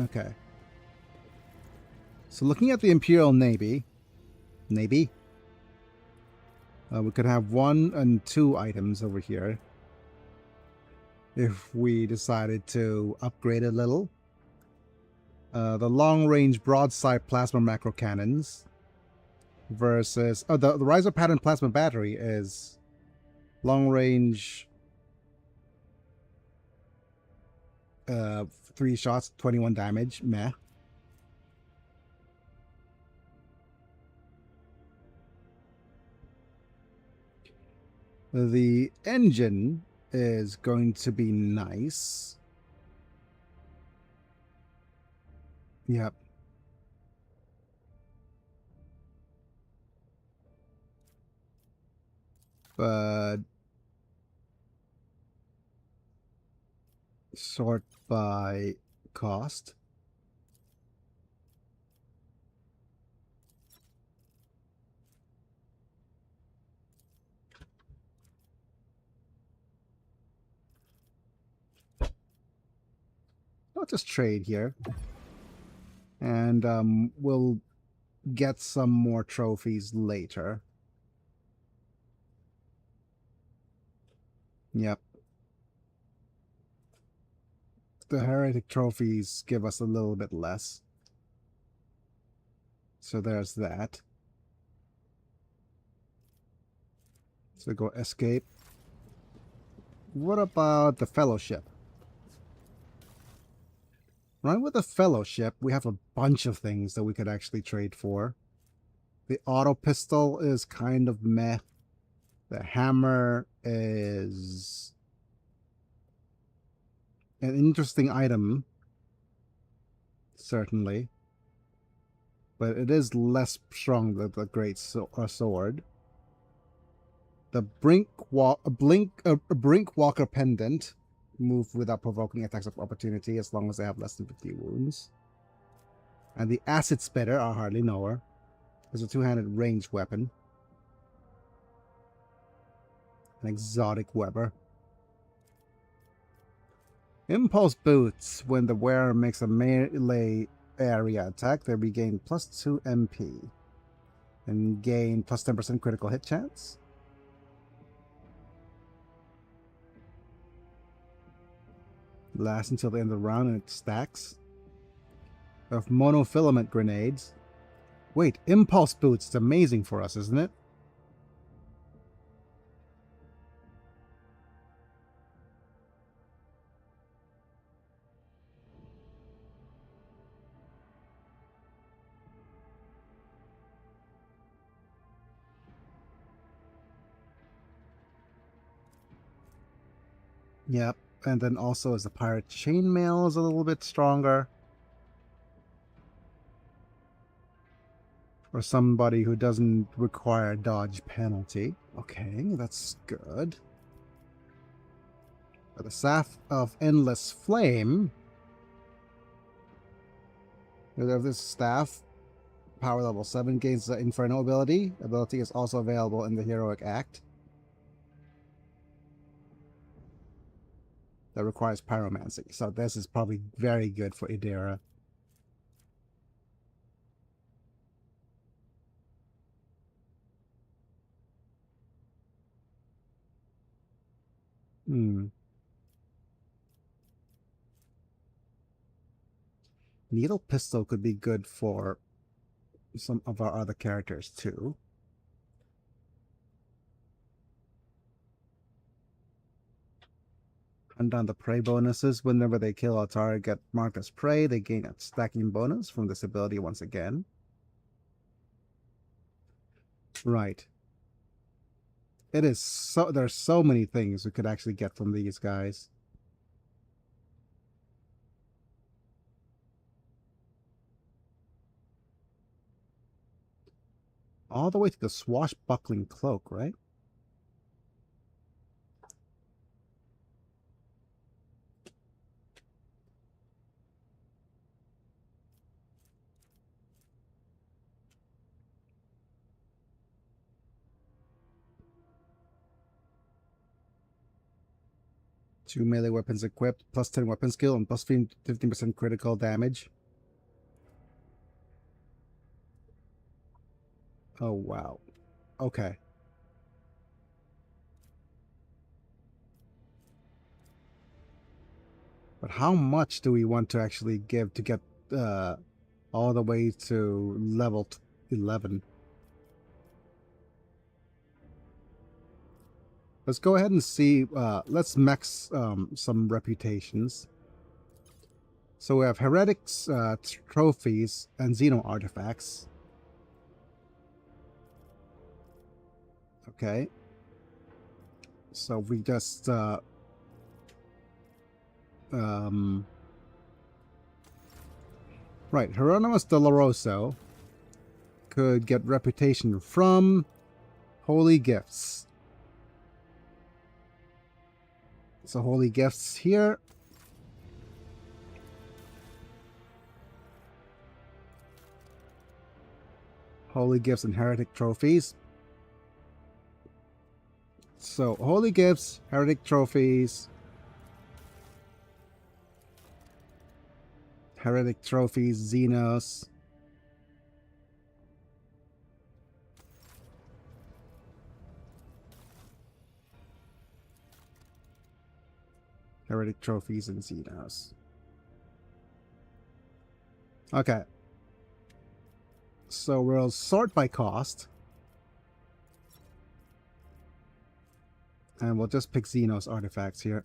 Okay. So looking at the Imperial Navy, we could have 1 and 2 items over here if we decided to upgrade a little. The long-range broadside plasma macro cannons versus the riser pattern plasma battery is long-range 3 shots, 21 damage. Meh. The engine is going to be nice. Yep. But sort by cost. I'll just trade here. And we'll get some more trophies later. Yep. The heretic trophies give us a little bit less. So there's that. So go escape. What about the fellowship? Right, with the fellowship, we have a bunch of things that we could actually trade for. The auto pistol is kind of meh. The hammer is an interesting item, certainly, but it is less strong than the great sword. The Brinkwalker pendant, move without provoking attacks of opportunity as long as they have less than 50 wounds. And the acid spitter, I hardly know her. Is a 2-handed ranged weapon. An exotic Weber. Impulse boots. When the wearer makes a melee area attack, they regain +2 MP. And gain +10% critical hit chance. Lasts until the end of the round and it stacks. Of monofilament grenades. Wait, impulse boots. It's amazing for us, isn't it? Yep. And then also as the pirate chainmail is a little bit stronger. For somebody who doesn't require dodge penalty. Okay, that's good. For the Staff of Endless Flame. We have this staff. Power level 7 gains the Inferno ability. Ability is also available in the Heroic Act. That requires pyromancy. So this is probably very good for Idera. Needle Pistol could be good for some of our other characters too. Hunt down the prey bonuses. Whenever they kill a target marked as prey, they gain a stacking bonus from this ability once again. Right. It is so there's so many things we could actually get from these guys. All the way to the swashbuckling cloak, right? Two melee weapons equipped, plus 10 weapon skill, and plus 15% critical damage. Oh, wow. Okay. But how much do we want to actually give to get all the way to level 11? Let's go ahead and see. Let's max some reputations. So we have heretics, trophies, and Xeno artifacts. Okay. So we just right, Hieronymus Doloroso could get reputation from holy gifts. So holy gifts here. Holy gifts and heretic trophies. So holy gifts, heretic trophies. Heretic trophies, Xenos. Heretic trophies and Xenos. Okay. So we'll sort by cost. And we'll just pick Xenos artifacts here.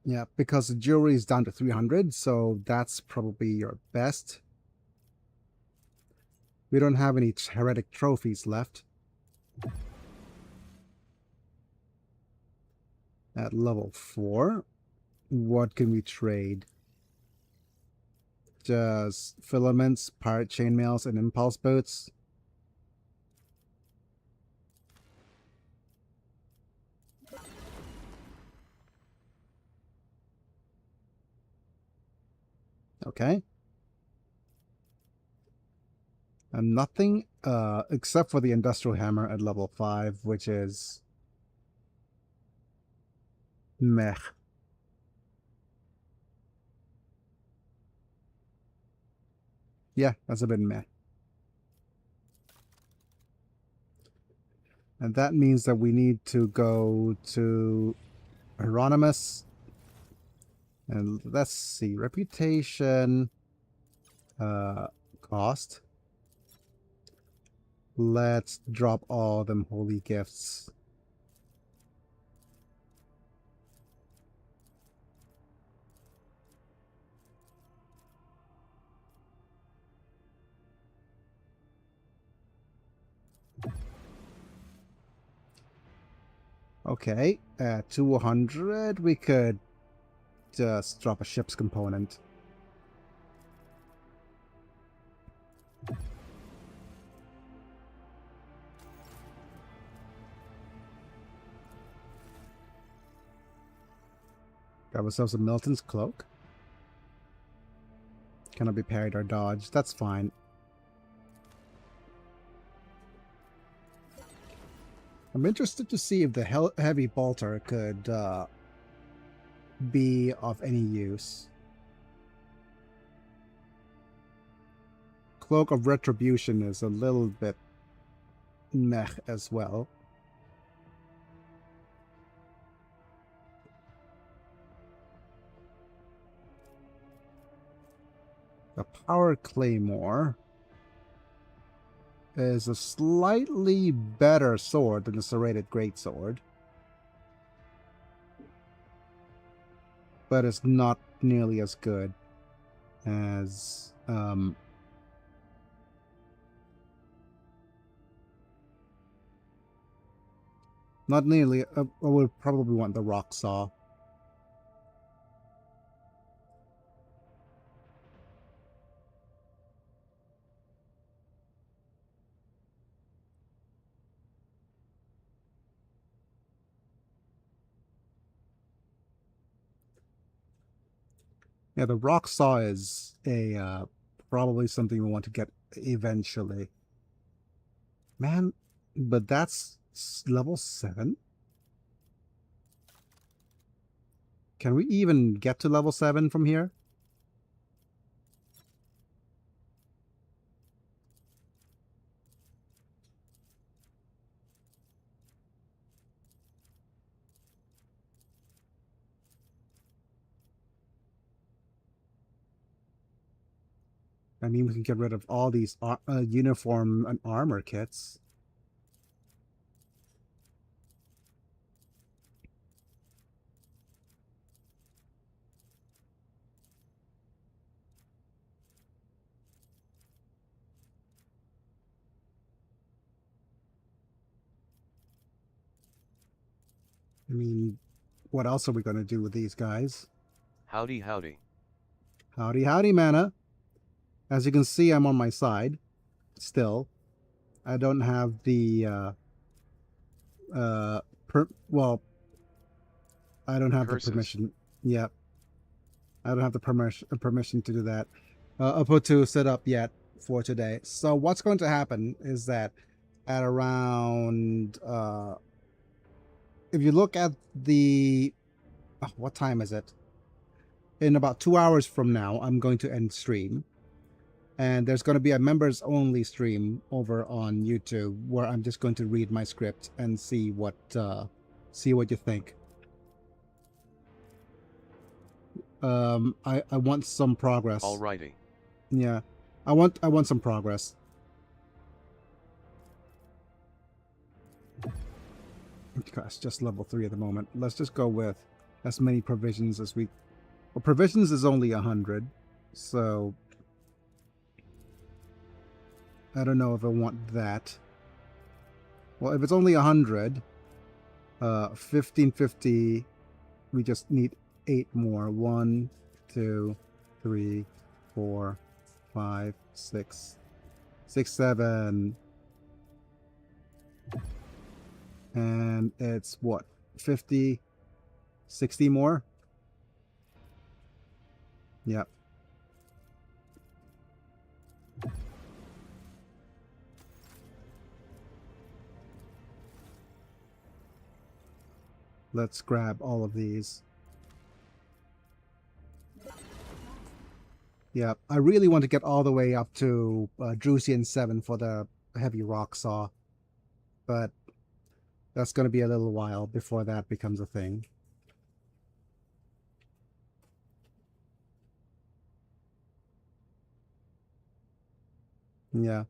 Yeah, because the jewelry is down to 300, so that's probably your best. We don't have any heretic trophies left. At level 4, what can we trade? Just filaments, pirate chainmails, and impulse boots. Okay. And nothing except for the industrial hammer at level 5, which is meh. Yeah, that's a bit meh. And that means that we need to go to Hieronymus. And let's see, reputation, cost. Let's drop all them holy gifts. Okay, at 200, we could just drop a ship's component. Grab ourselves a Milton's cloak. Cannot be parried or dodged. That's fine. I'm interested to see if the heavy bolter could be of any use. Cloak of Retribution is a little bit meh as well. The Power Claymore is a slightly better sword than the Serrated Greatsword, but it's not nearly as good as not nearly. I would probably want the Rock Saw. Yeah, the Rock Saw is a probably something we want to get eventually. Man, but that's level 7? Can we even get to level 7 from here? I mean, we can get rid of all these uniform and armor kits. I mean, what else are we going to do with these guys? Howdy, howdy. Howdy, howdy, mana. As you can see, I'm on my side. Still. I don't have the, well, I don't have Curses. the permission. Yeah. I don't have the permission to do that. Put to set up yet for today. So what's going to happen is that at around, if you look at the, what time is it? In about 2 hours from now, I'm going to end stream. And there's going to be a members only stream over on YouTube where I'm just going to read my script and see what you think. I want some progress. Alrighty. Yeah. I want some progress. Gosh, just level 3 at the moment. Let's just go with as many provisions as we... Well, provisions is only 100, so... I don't know if I want that. Well, if it's only 100, 1550, we just need 8 more. 1, 2, 3, 4, 5, 6, 7. And it's what? 50, 60 more? Yep. Let's grab all of these. Yeah, I really want to get all the way up to Drusian 7 for the heavy rock saw. But that's going to be a little while before that becomes a thing. Yeah.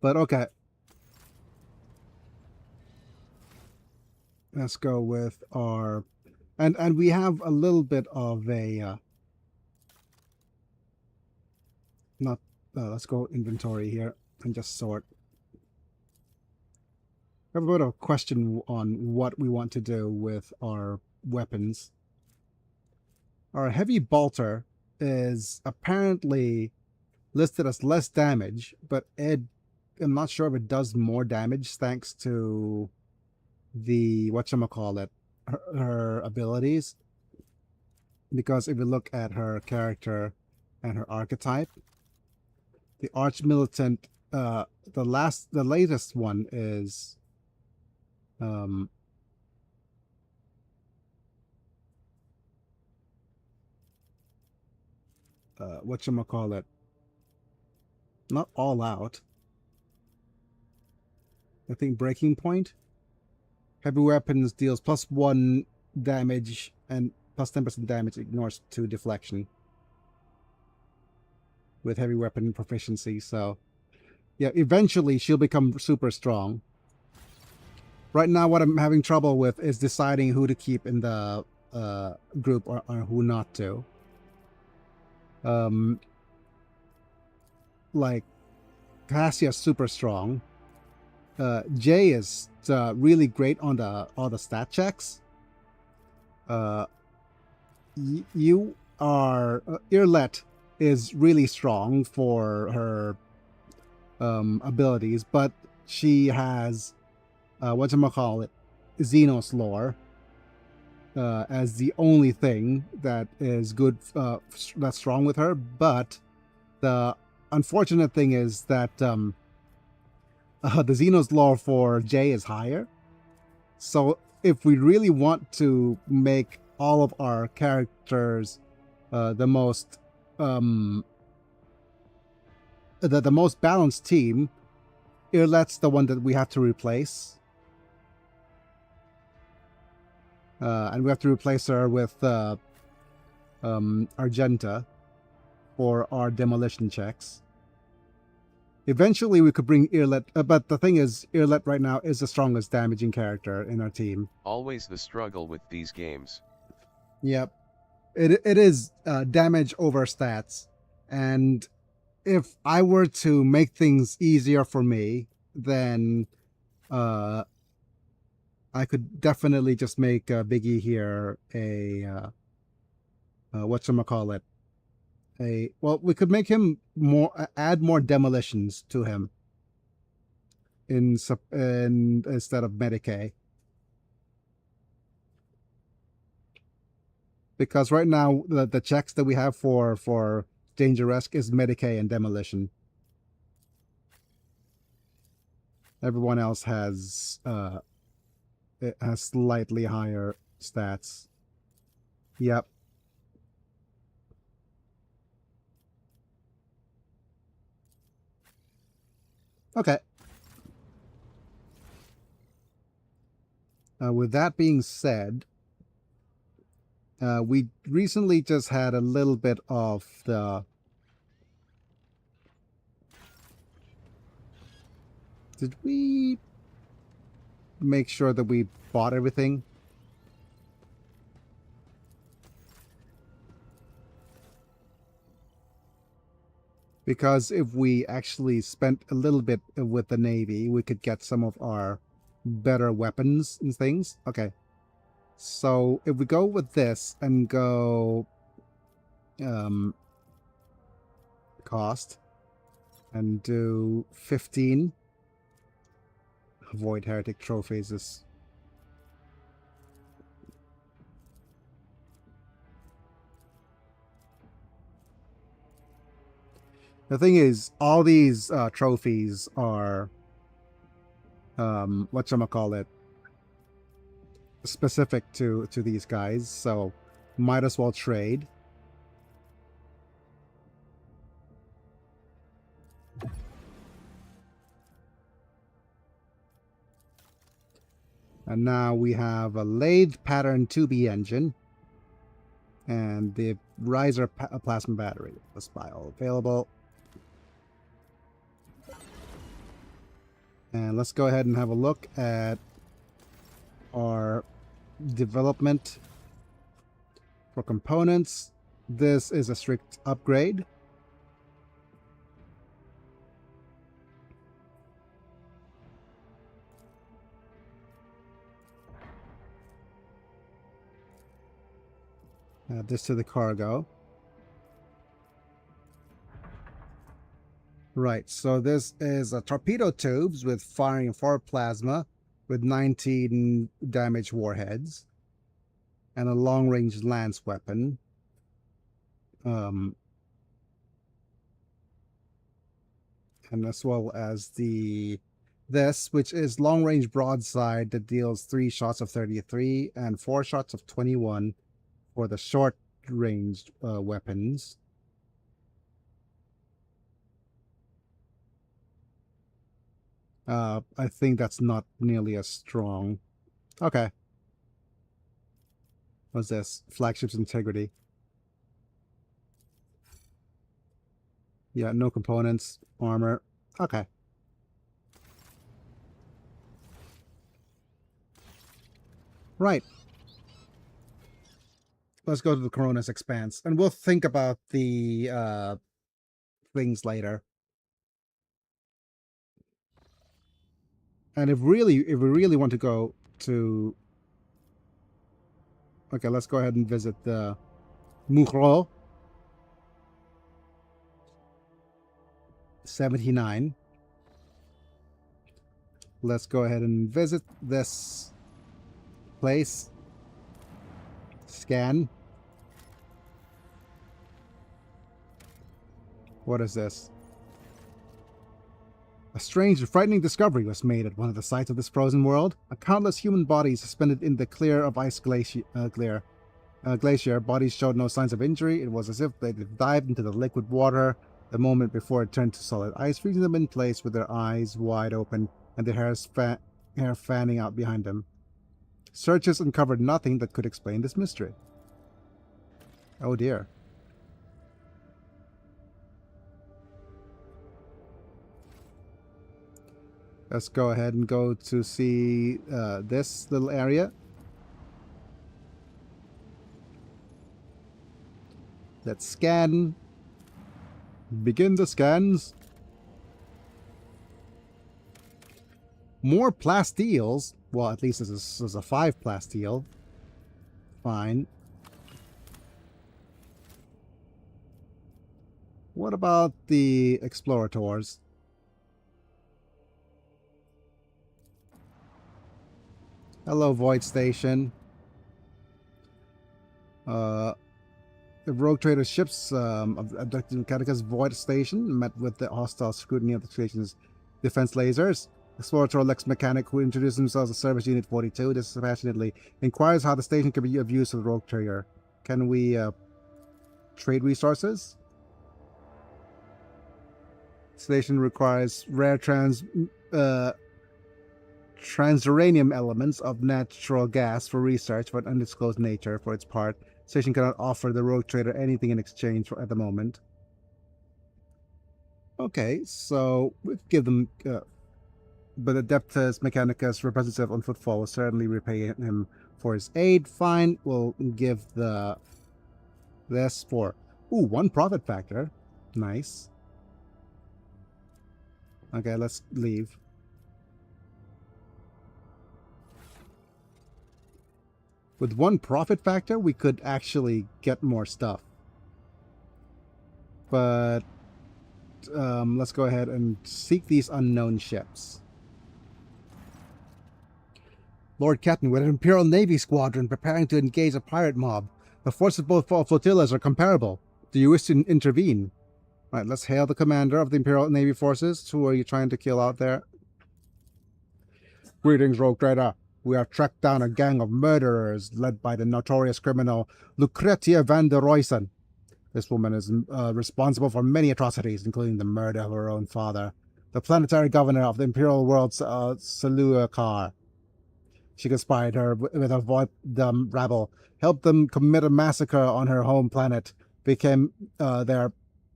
But okay. Let's go with our... And we have a little bit of a... let's go inventory here and just sort. have a bit of a question on what we want to do with our weapons. Our heavy bolter is apparently listed as less damage, but I'm not sure if it does more damage thanks to the whatchamacallit, her abilities. Because if you look at her character and her archetype, the arch militant, the latest one is whatchamacallit, not all out. I think breaking point. Heavy weapons deals +1 damage and plus 10% damage, ignores 2 deflection with heavy weapon proficiency. So yeah, eventually she'll become super strong. Right now what I'm having trouble with is deciding who to keep in the group or who not to. Like Cassia's super strong. Jay is really great on all the stat checks. You are Irlet is really strong for her abilities, but she has whatchamacallit, Xenos lore as the only thing that is good, that's strong with her. But the unfortunate thing is that the Xenos lore for Jay is higher. So if we really want to make all of our characters the most balanced team, Irlet's the one that we have to replace. And we have to replace her with Argenta for our demolition checks. Eventually we could bring Irlet, but the thing is, Irlet right now is the strongest damaging character in our team. Always the struggle with these games. Yep. It is damage over stats. And if I were to make things easier for me, then I could definitely just make Biggie here a whatchamacallit. Well, we could make him add more demolitions to him instead of Medicae. Because right now the checks that we have for Dangeresque is Medicae and demolition. Everyone else has slightly higher stats. Yep. Okay. With that being said, we recently just had a little bit of the... Did we make sure that we bought everything? Because if we actually spent a little bit with the Navy, we could get some of our better weapons and things. Okay. So if we go with this and go cost and do 15, avoid heretic trophies. The thing is, all these trophies are whatchamacallit, specific to these guys, so might as well trade. And now we have a lathe pattern 2B engine and the riser plasma battery. This file available. And let's go ahead and have a look at our development for components. This is a strict upgrade. Add this to the cargo. Right, so this is a torpedo tubes with firing 4 plasma with 19 damage warheads and a long-range lance weapon. And as well as this, which is long-range broadside that deals 3 shots of 33 and 4 shots of 21 for the short-range weapons. I think that's not nearly as strong. Okay. What's this? Flagship's integrity. Yeah, no components, armor. Okay. Right. Let's go to the Corona's Expanse, and we'll think about the things later. And if we really want to go to... Okay, let's go ahead and visit the Mugro 79. Let's go ahead and visit this place. Scan. What is this? A strange and frightening discovery was made at one of the sites of this frozen world. A countless human bodies suspended in the clear of ice glacier. Bodies showed no signs of injury. It was as if they had dived into the liquid water the moment before it turned to solid ice, freezing them in place with their eyes wide open and their hair fanning out behind them. Searches uncovered nothing that could explain this mystery. Oh dear. Let's go ahead and go to see this little area. Let's scan. Begin the scans. More plastiles. Well, at least this is a 5 plastile. Fine. What about the explorators? Hello, Void Station. The rogue trader ships abducted Catechus Void Station met with the hostile scrutiny of the station's defense lasers. Explorator Lex Mechanic, who introduced himself as Service Unit 42, dispassionately inquires how the station can be of use to the rogue trader. Can we trade resources? Station requires rare transuranium elements of natural gas for research for an undisclosed nature. For its part, station cannot offer the rogue trader anything in exchange at the moment. Okay, so we'll give them... but Adeptus Mechanicus representative on footfall will certainly repay him for his aid. Fine, we'll give this for... Ooh, 1 profit factor. Nice. Okay, let's leave. With 1 profit factor, we could actually get more stuff. But let's go ahead and seek these unknown ships. Lord Captain, with an Imperial Navy squadron preparing to engage a pirate mob. The forces of both flotillas are comparable. Do you wish to intervene? All right, let's hail the commander of the Imperial Navy forces. Who are you trying to kill out there? Greetings, rogue trader. We have tracked down a gang of murderers led by the notorious criminal Lucretia van der Roysen. This woman is responsible for many atrocities, including the murder of her own father, the planetary governor of the Imperial world's Seleucar. She conspired her with a void rabble, helped them commit a massacre on her home planet, became their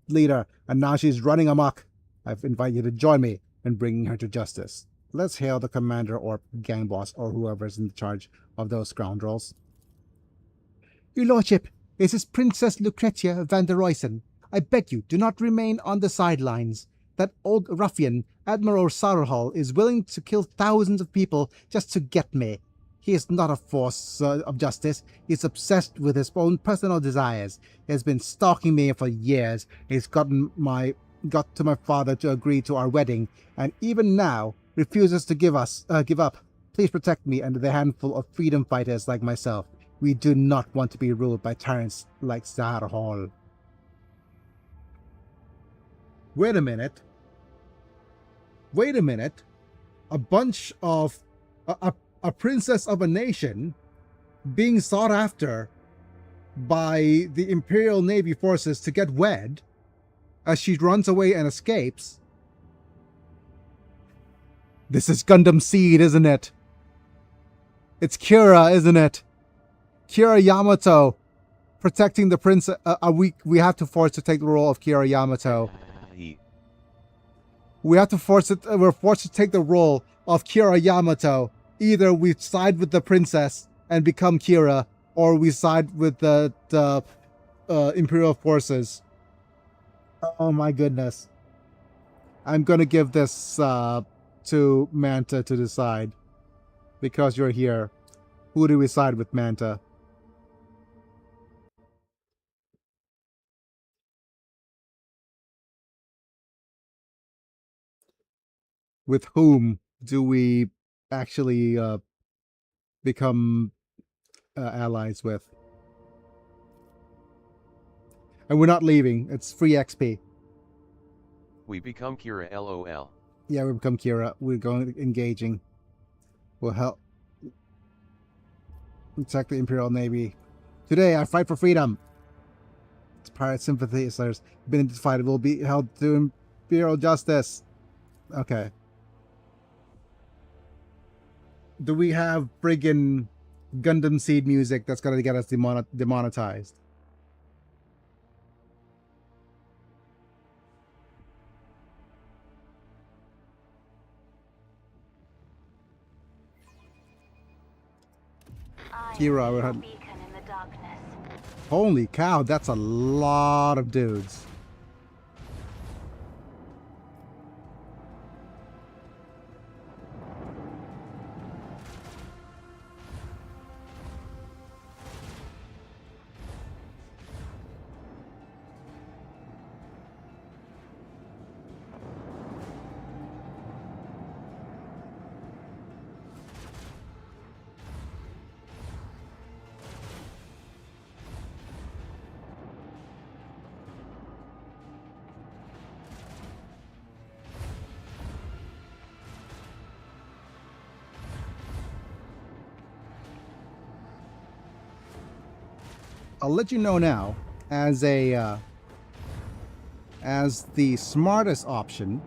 leader, and now she's running amok. I've invited you to join me in bringing her to justice. Let's hail the commander or gang boss or whoever's in charge of those scoundrels. Your lordship, this is Princess Lucretia van der Roysen. I beg you, do not remain on the sidelines. That old ruffian, Admiral Sarahal, is willing to kill thousands of people just to get me. He is not a force of justice. He's obsessed with his own personal desires. He has been stalking me for years. He's got to my father to agree to our wedding, and even now refuses to give up. Please protect me and the handful of freedom fighters like myself. We do not want to be ruled by tyrants like Zahar Hall. Wait a minute. Wait a minute. A bunch of... a princess of a nation being sought after by the Imperial Navy forces to get wed as she runs away and escapes. This is Gundam Seed, isn't it? It's Kira, isn't it? Kira Yamato protecting the princess. We have to force to take the role of Kira Yamato. We have to force it. We're forced to take the role of Kira Yamato. Either we side with the princess and become Kira, or we side with the Imperial forces. Oh my goodness. I'm gonna give this to Manta to decide. Because you're here. Who do we side with, Manta? With whom do we actually become allies with? And we're not leaving. It's free XP. We become Kira, LOL. Yeah, we become Kira. We're going engaging. We'll help attack the Imperial Navy. Today, I fight for freedom. It's pirate sympathizers been identified. Will be held to Imperial justice. Okay. Do we have friggin' Gundam Seed music that's gonna get us demonetized? Kira, we had... Holy cow, that's a lot of dudes. I'll let you know now, as the smartest option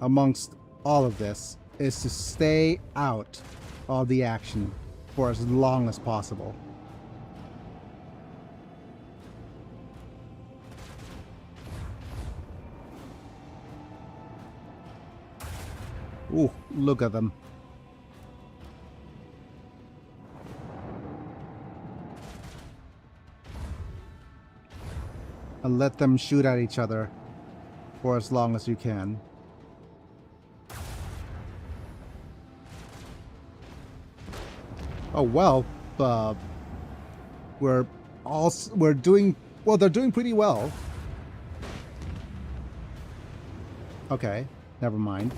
amongst all of this is to stay out of the action for as long as possible. Ooh, look at them. And let them shoot at each other for as long as you can. Oh well, we're doing well. They're doing pretty well. Okay, never mind.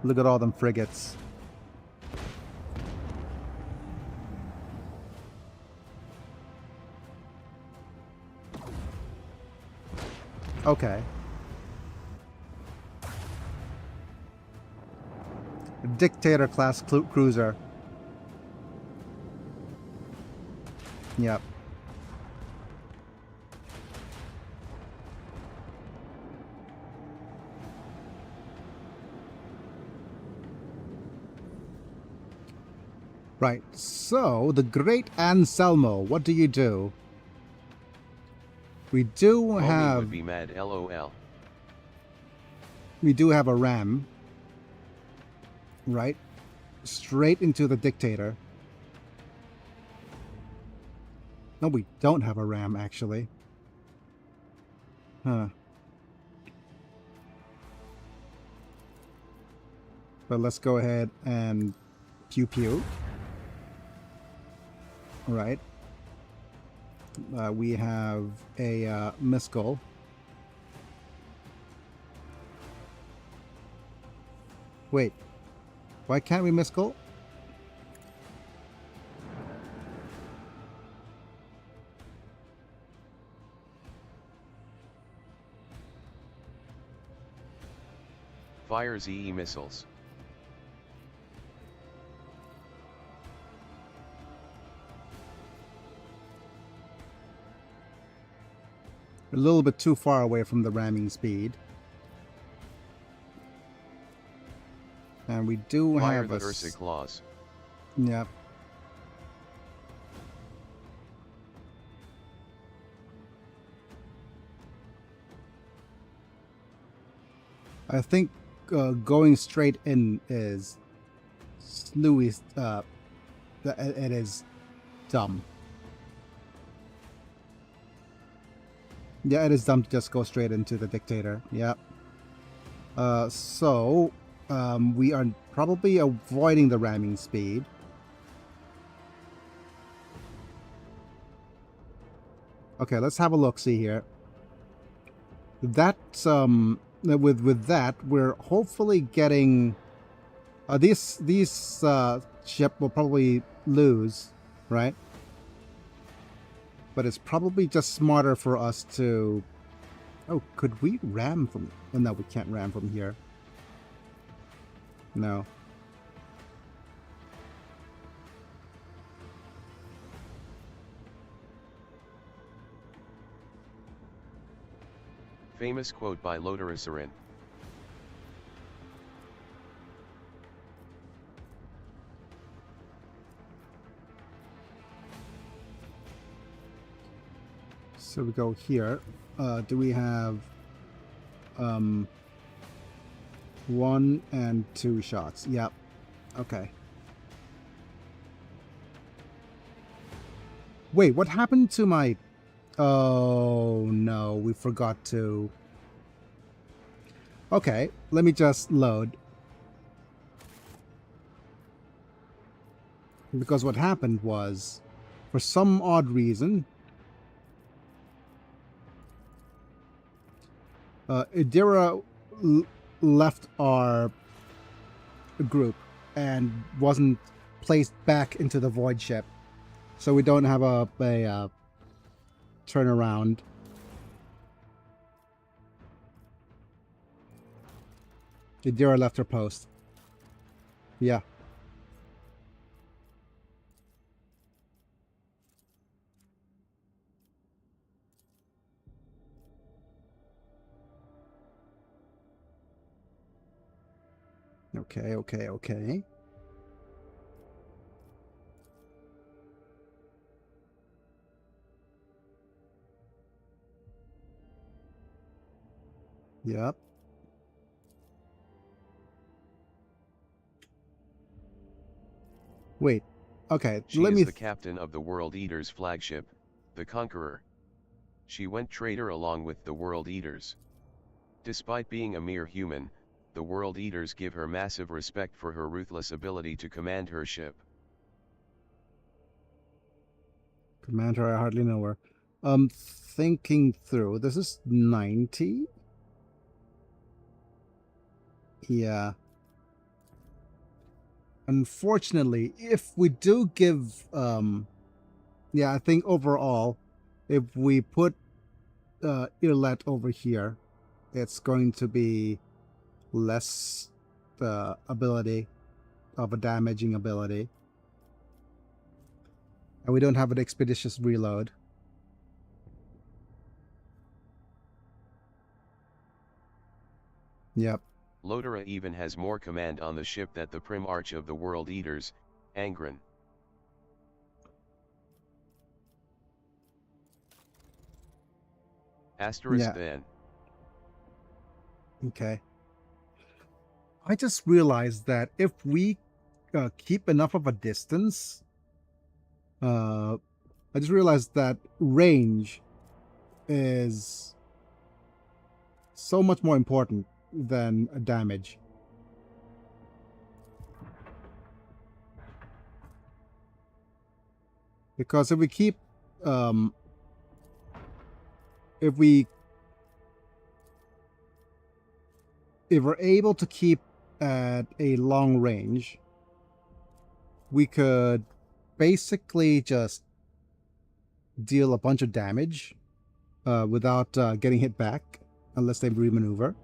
Look at all them frigates. Okay. Dictator class cruiser. Yep. Right, so the Great Anselmo, what do you do? We do have... would be mad, LOL. We do have a ram. Right? straight into the dictator. No, we don't have a ram, actually. Huh. But let's go ahead and pew pew. All right. We have a Miskel. Wait. Why can't we Miskel? Fire ZE missiles. A little bit too far away from the ramming speed. And we do Fire have the a... HERESY claws. Yep. I think going straight in is Louis. It is dumb. Yeah, it is dumb to just go straight into the dictator. Yep. So we are probably avoiding the ramming speed. Okay, let's have a look. See here. That's with that, we're hopefully getting these ship will probably lose, right? But it's probably just smarter for us to... Oh, could we ram from... Oh, no, we can't ram from here. No. Famous quote by HERESY. So we go here. Do we have 1 and 2 shots? Yep. Okay. Wait, what happened to my... Oh, no, we forgot to... Okay, let me just load. Because what happened was, for some odd reason, Idira left our group and wasn't placed back into the void ship. So we don't have a turnaround. Idira left her post. Yeah. Okay. Yep. Wait. Okay, She let is me... the captain of the World Eaters flagship, the Conqueror. She went traitor along with the World Eaters. Despite being a mere human, the World Eaters give her massive respect for her ruthless ability to command her ship. Commander, I hardly know her. Thinking through. This is 90? Yeah. Unfortunately, if we do give... yeah, I think overall, if we put Irlet over here, it's going to be less ability of a damaging ability. And we don't have an expeditious reload. Yep. Lodera even has more command on the ship than the Primarch of the World Eaters, Angren. Asterisk then. Okay. I just realized that if we keep enough of a distance. I just realized that range is so much more important than damage. Because if we keep, if we're able to keep at a long range, we could basically just deal a bunch of damage without getting hit back, unless they remaneuver.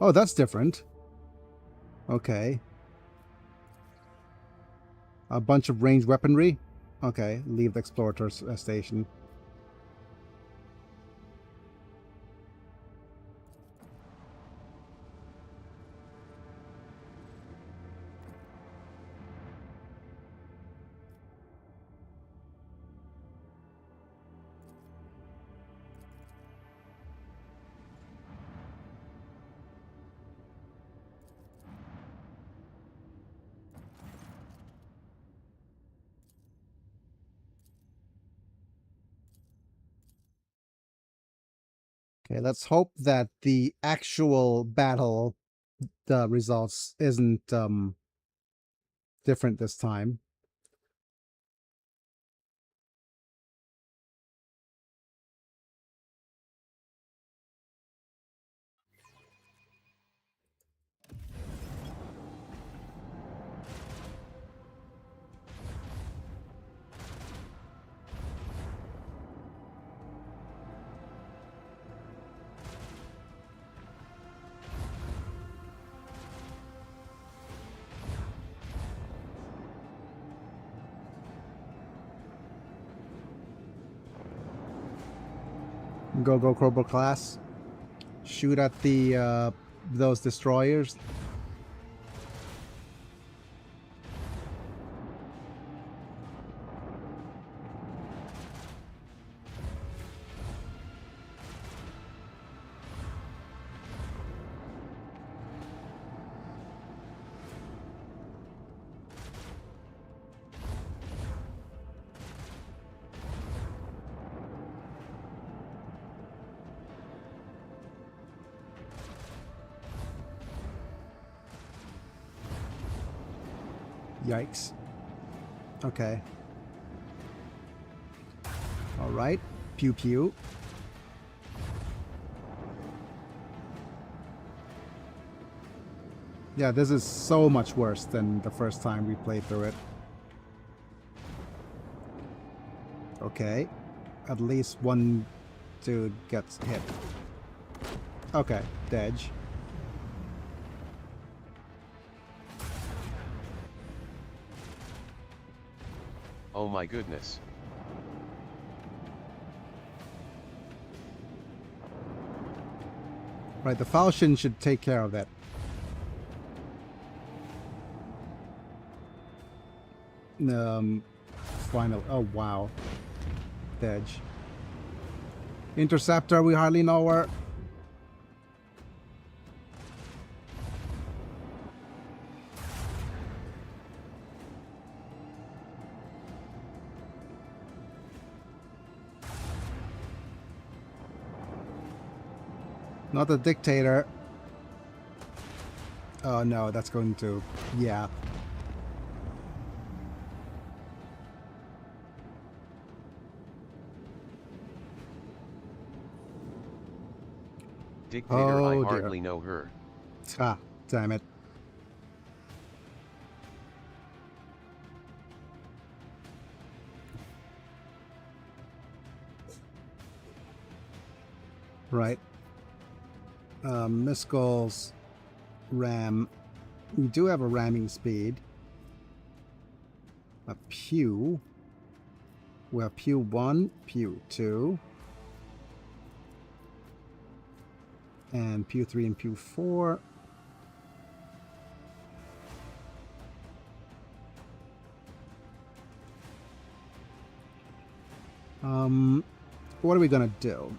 Oh, that's different. Okay. A bunch of ranged weaponry. Okay, leave the explorator station. Okay, let's hope that the actual battle results isn't different this time. Go Cobra class. Shoot at the those destroyers. Yikes. Okay. All right. Pew pew. Yeah, this is so much worse than the first time we played through it. Okay. At least one dude gets hit. Okay, Dedge. Oh my goodness. Right, the falchion should take care of that. Final. Oh wow. Dedge. Interceptor, we hardly know her. Not the dictator. Oh no, that's going to... yeah. Dictator, I Oh, dear. hardly know her. Ah, damn it. Right. Missiles, ram. We do have a ramming speed. A pew. We have pew 1, pew 2. And pew 3 and pew 4. What are we gonna do?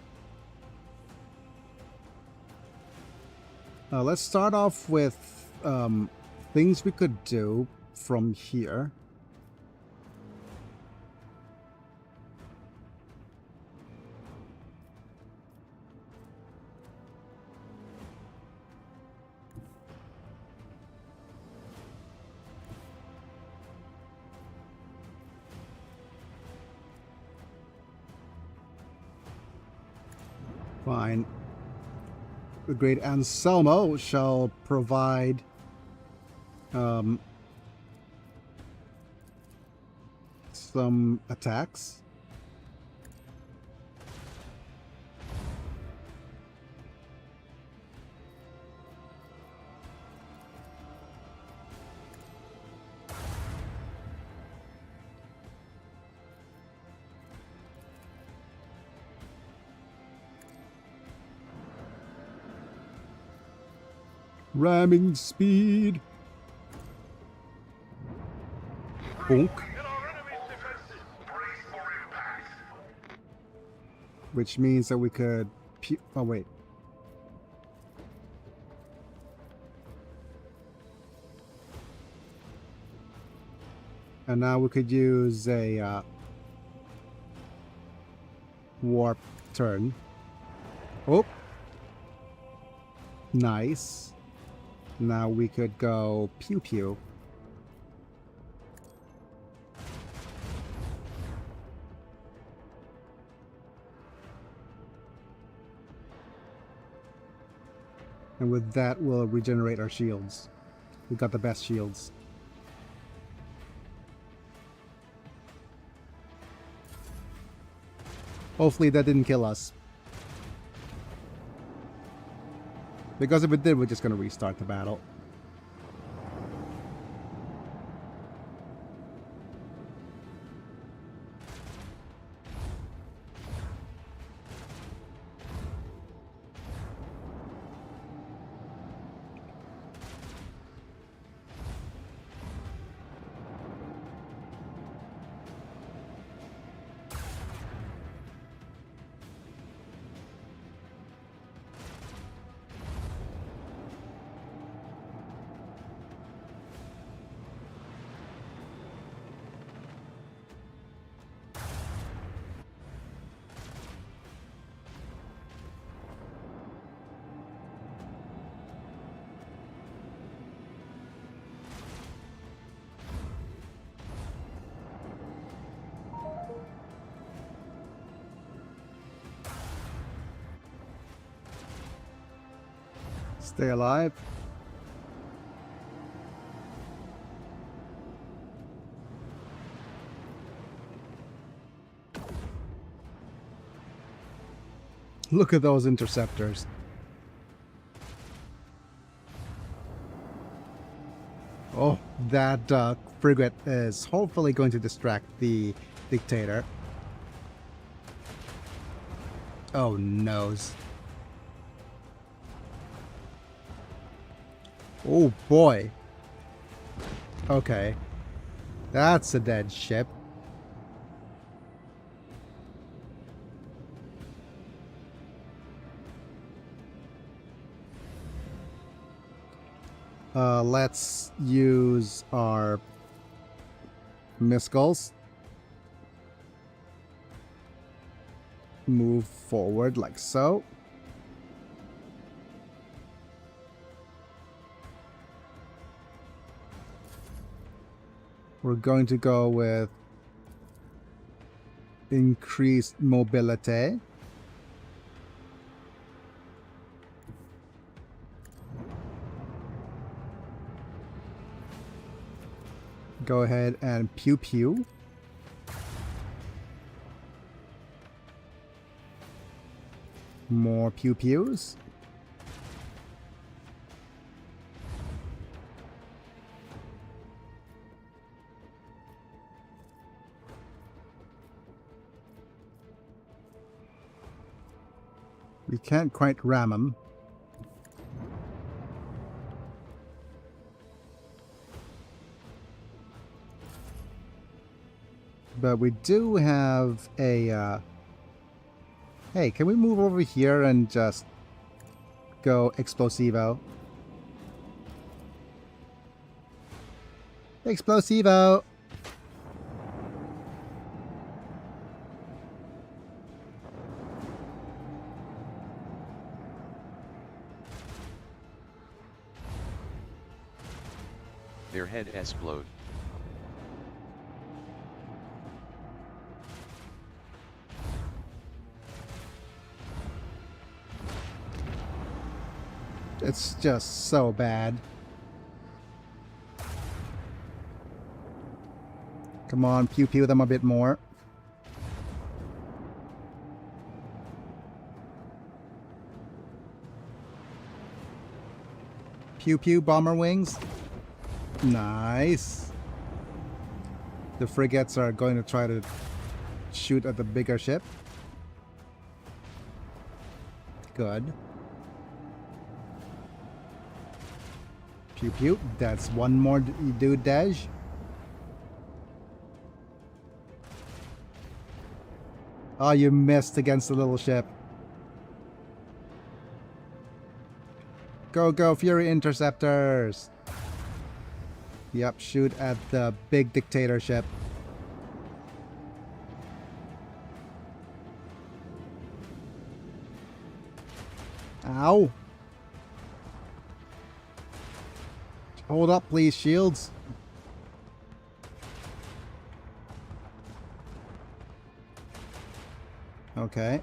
Let's start off with things we could do from here. Fine. The great Anselmo shall provide some attacks. Ramming speed. Bonk. Which means that we could... Oh, wait. And now we could use a warp turn. Oh. Nice. Now we could go pew pew. And with that, we'll regenerate our shields. We got the best shields. Hopefully that didn't kill us. Because if it did, we're just going to restart the battle. Stay alive. Look at those interceptors. Oh, that frigate is hopefully going to distract the dictator. Oh, noes. Oh boy. Okay. That's a dead ship. Let's use our missiles. Move forward like so. We're going to go with increased mobility. Go ahead and pew pew. More pew pews. We can't quite ram them. But we do have a... Hey, can we move over here and just go Explosivo? Explosivo! Their head explode. It's just so bad. Come on, pew pew them a bit more. Pew pew bomber wings. Nice. The frigates are going to try to shoot at the bigger ship. Good. Pew pew. That's one more dude, Dej. Oh, you missed against the little ship. Go, go, Fury Interceptors! Yep, shoot at the big dictatorship. Ow! Hold up, please, shields. Okay.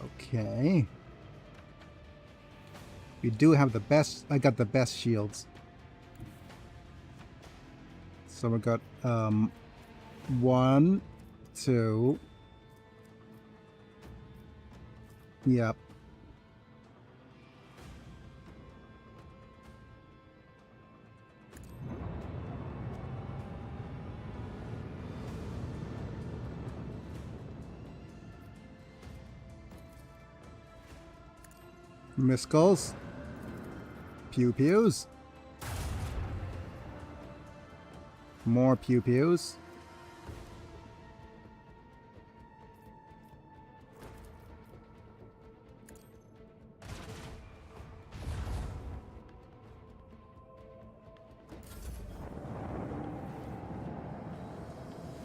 Okay. We do have the best. I got the best shields. So we got 1, 2. Yep. Missiles. Pew pews. More pew pews.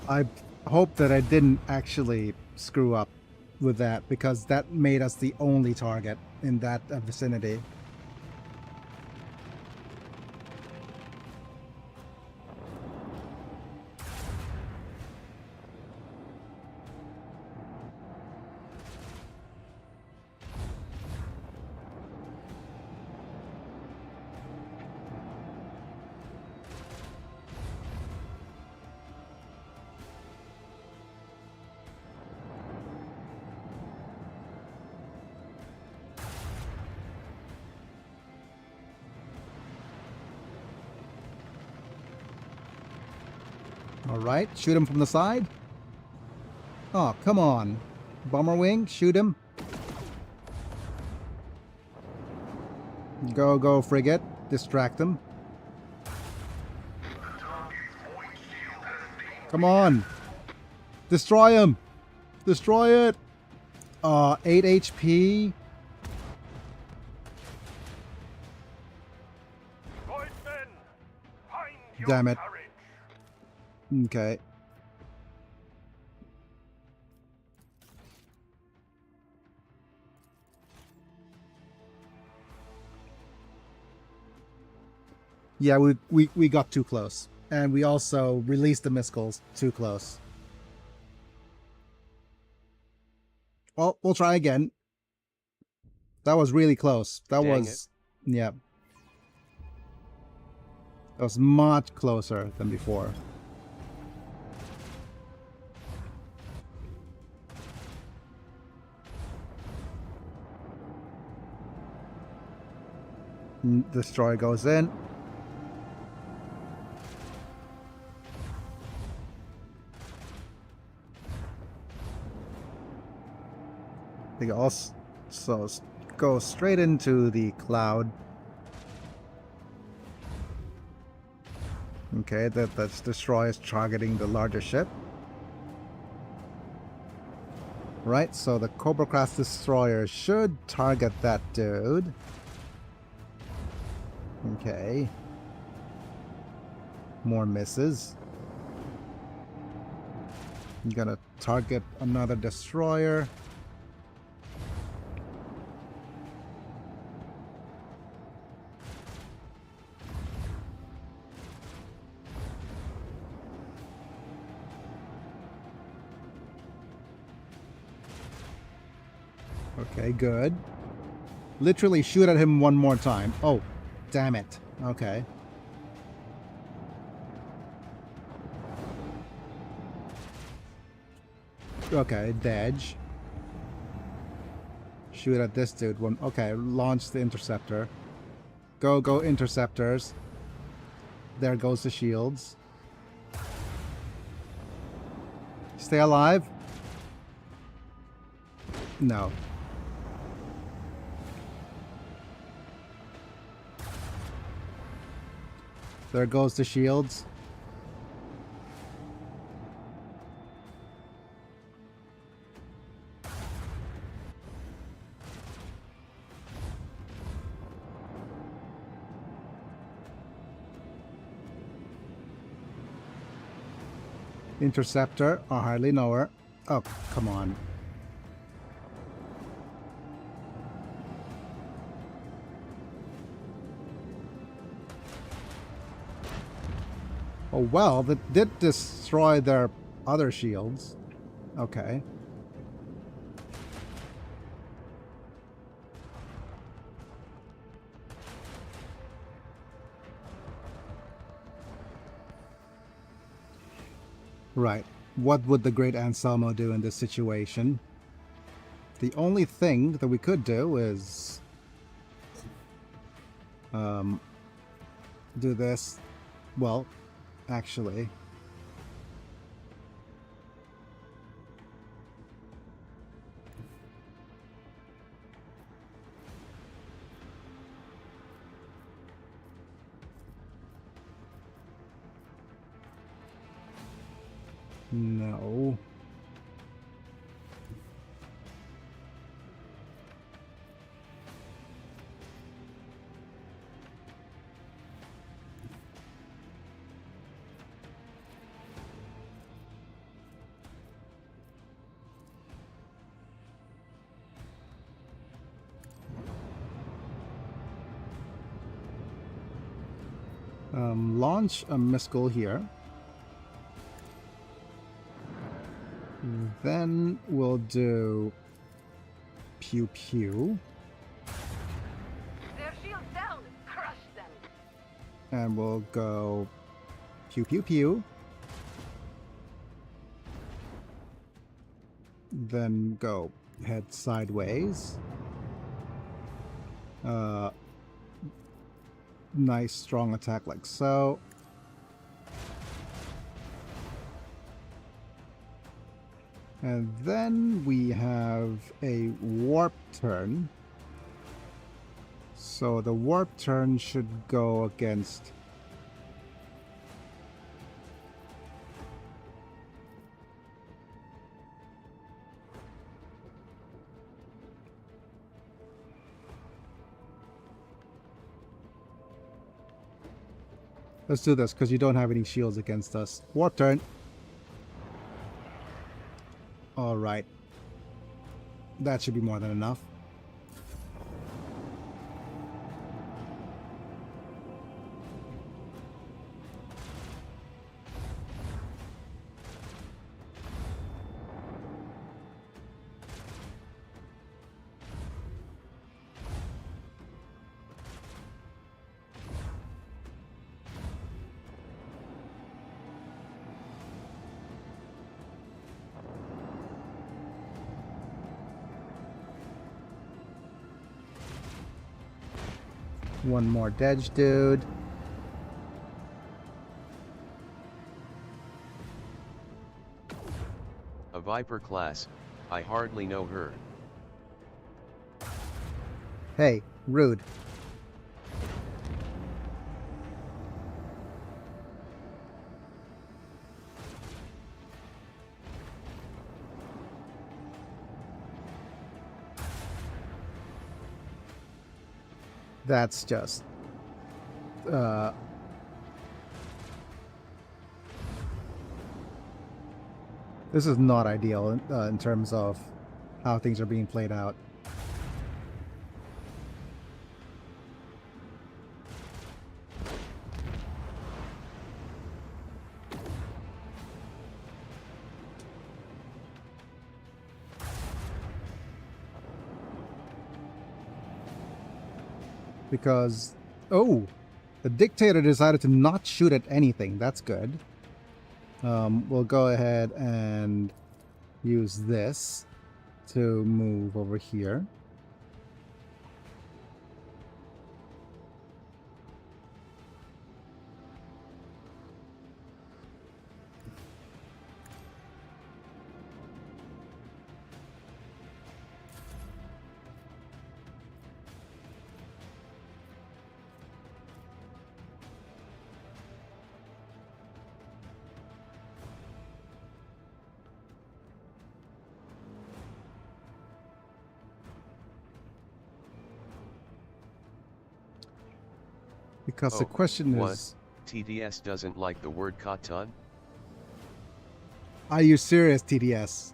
I hope that I didn't actually screw up with that, because that made us the only target in that vicinity. Alright, shoot him from the side. Oh, come on. Bomber wing, shoot him. Go, go, frigate. Distract him. Come on. Destroy him. Destroy it. 8 HP. Damn it. Okay. Yeah, we got too close. And we also released the missiles too close. Well, we'll try again. That was really close. That Dang was... Yeah. That was much closer than before. Destroyer goes in. They also go straight into the cloud. Okay, that's destroy is targeting the larger ship. Right, so the Cobra class destroyer should target that dude. Okay. More misses. I'm gonna target another destroyer. Okay, good. Literally shoot at him one more time. Oh, damn it. Okay. Okay, dodge. Shoot at this dude. One. Okay, launch the interceptor. Go, go, interceptors. There goes the shields. Stay alive. No. There goes the shields. Interceptor. I hardly know her. Oh, come on. Oh, well, that did destroy their other shields. Okay. Right. What would the great Anselmo do in this situation? The only thing that we could do is do this. Well, actually, no. Launch a missile here. Then we'll do pew pew. Their shields down! Crush them! And we'll go pew pew pew. Then go head sideways. Nice strong attack like so. And then we have a warp turn. So the warp turn should go against let's do this, because you don't have any shields against us. Warp turn. Alright. That should be more than enough. One more Dedge dude. A Viper class, I hardly know her. Hey, rude. That's just... this is not ideal in terms of how things are being played out. Because, oh, the dictator decided to not shoot at anything. That's good. We'll go ahead and use this to move over here. Because the question what? is... TDS doesn't like the word Katan? Are you serious, TDS?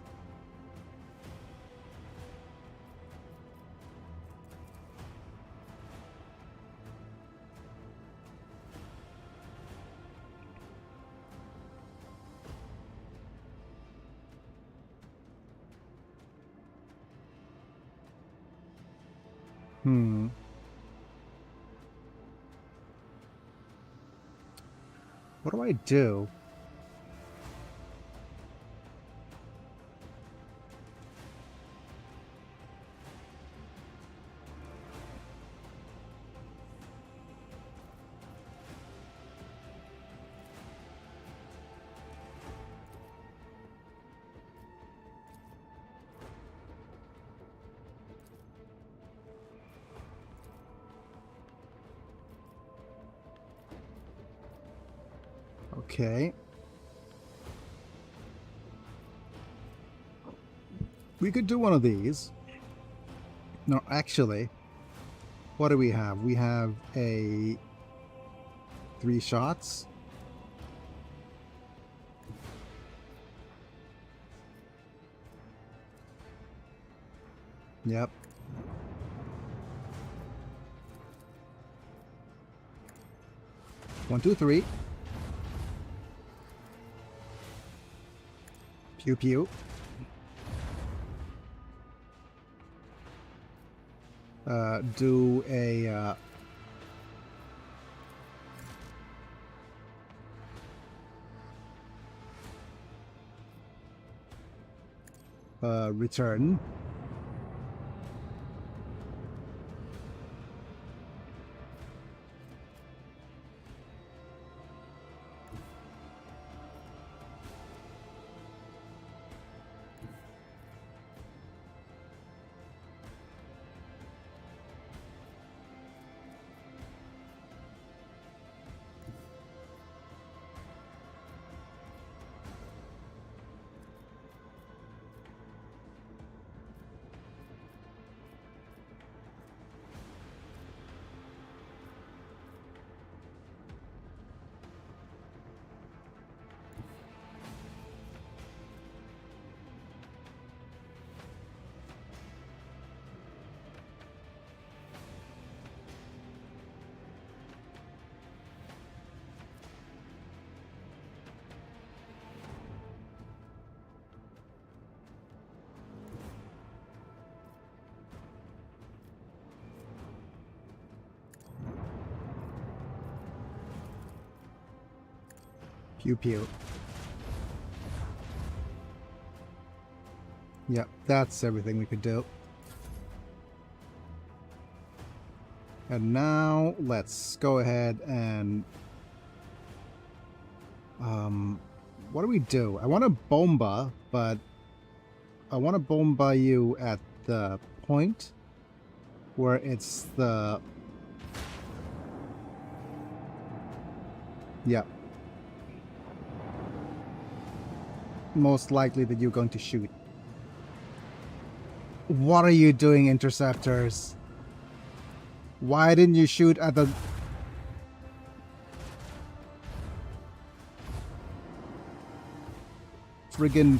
What do I do? Okay. We could do one of these. No, actually, what do we have? We have a 3 shots. Yep. One, two, three. Pew pew. Do a return. Pew pew. Yep, that's everything we could do. And now let's go ahead and what do we do? I want a bomba, but I want to bomba you at the point. where it's the... Yeah. Most likely that you're going to shoot. What are you doing, interceptors? Why didn't you shoot at the... friggin'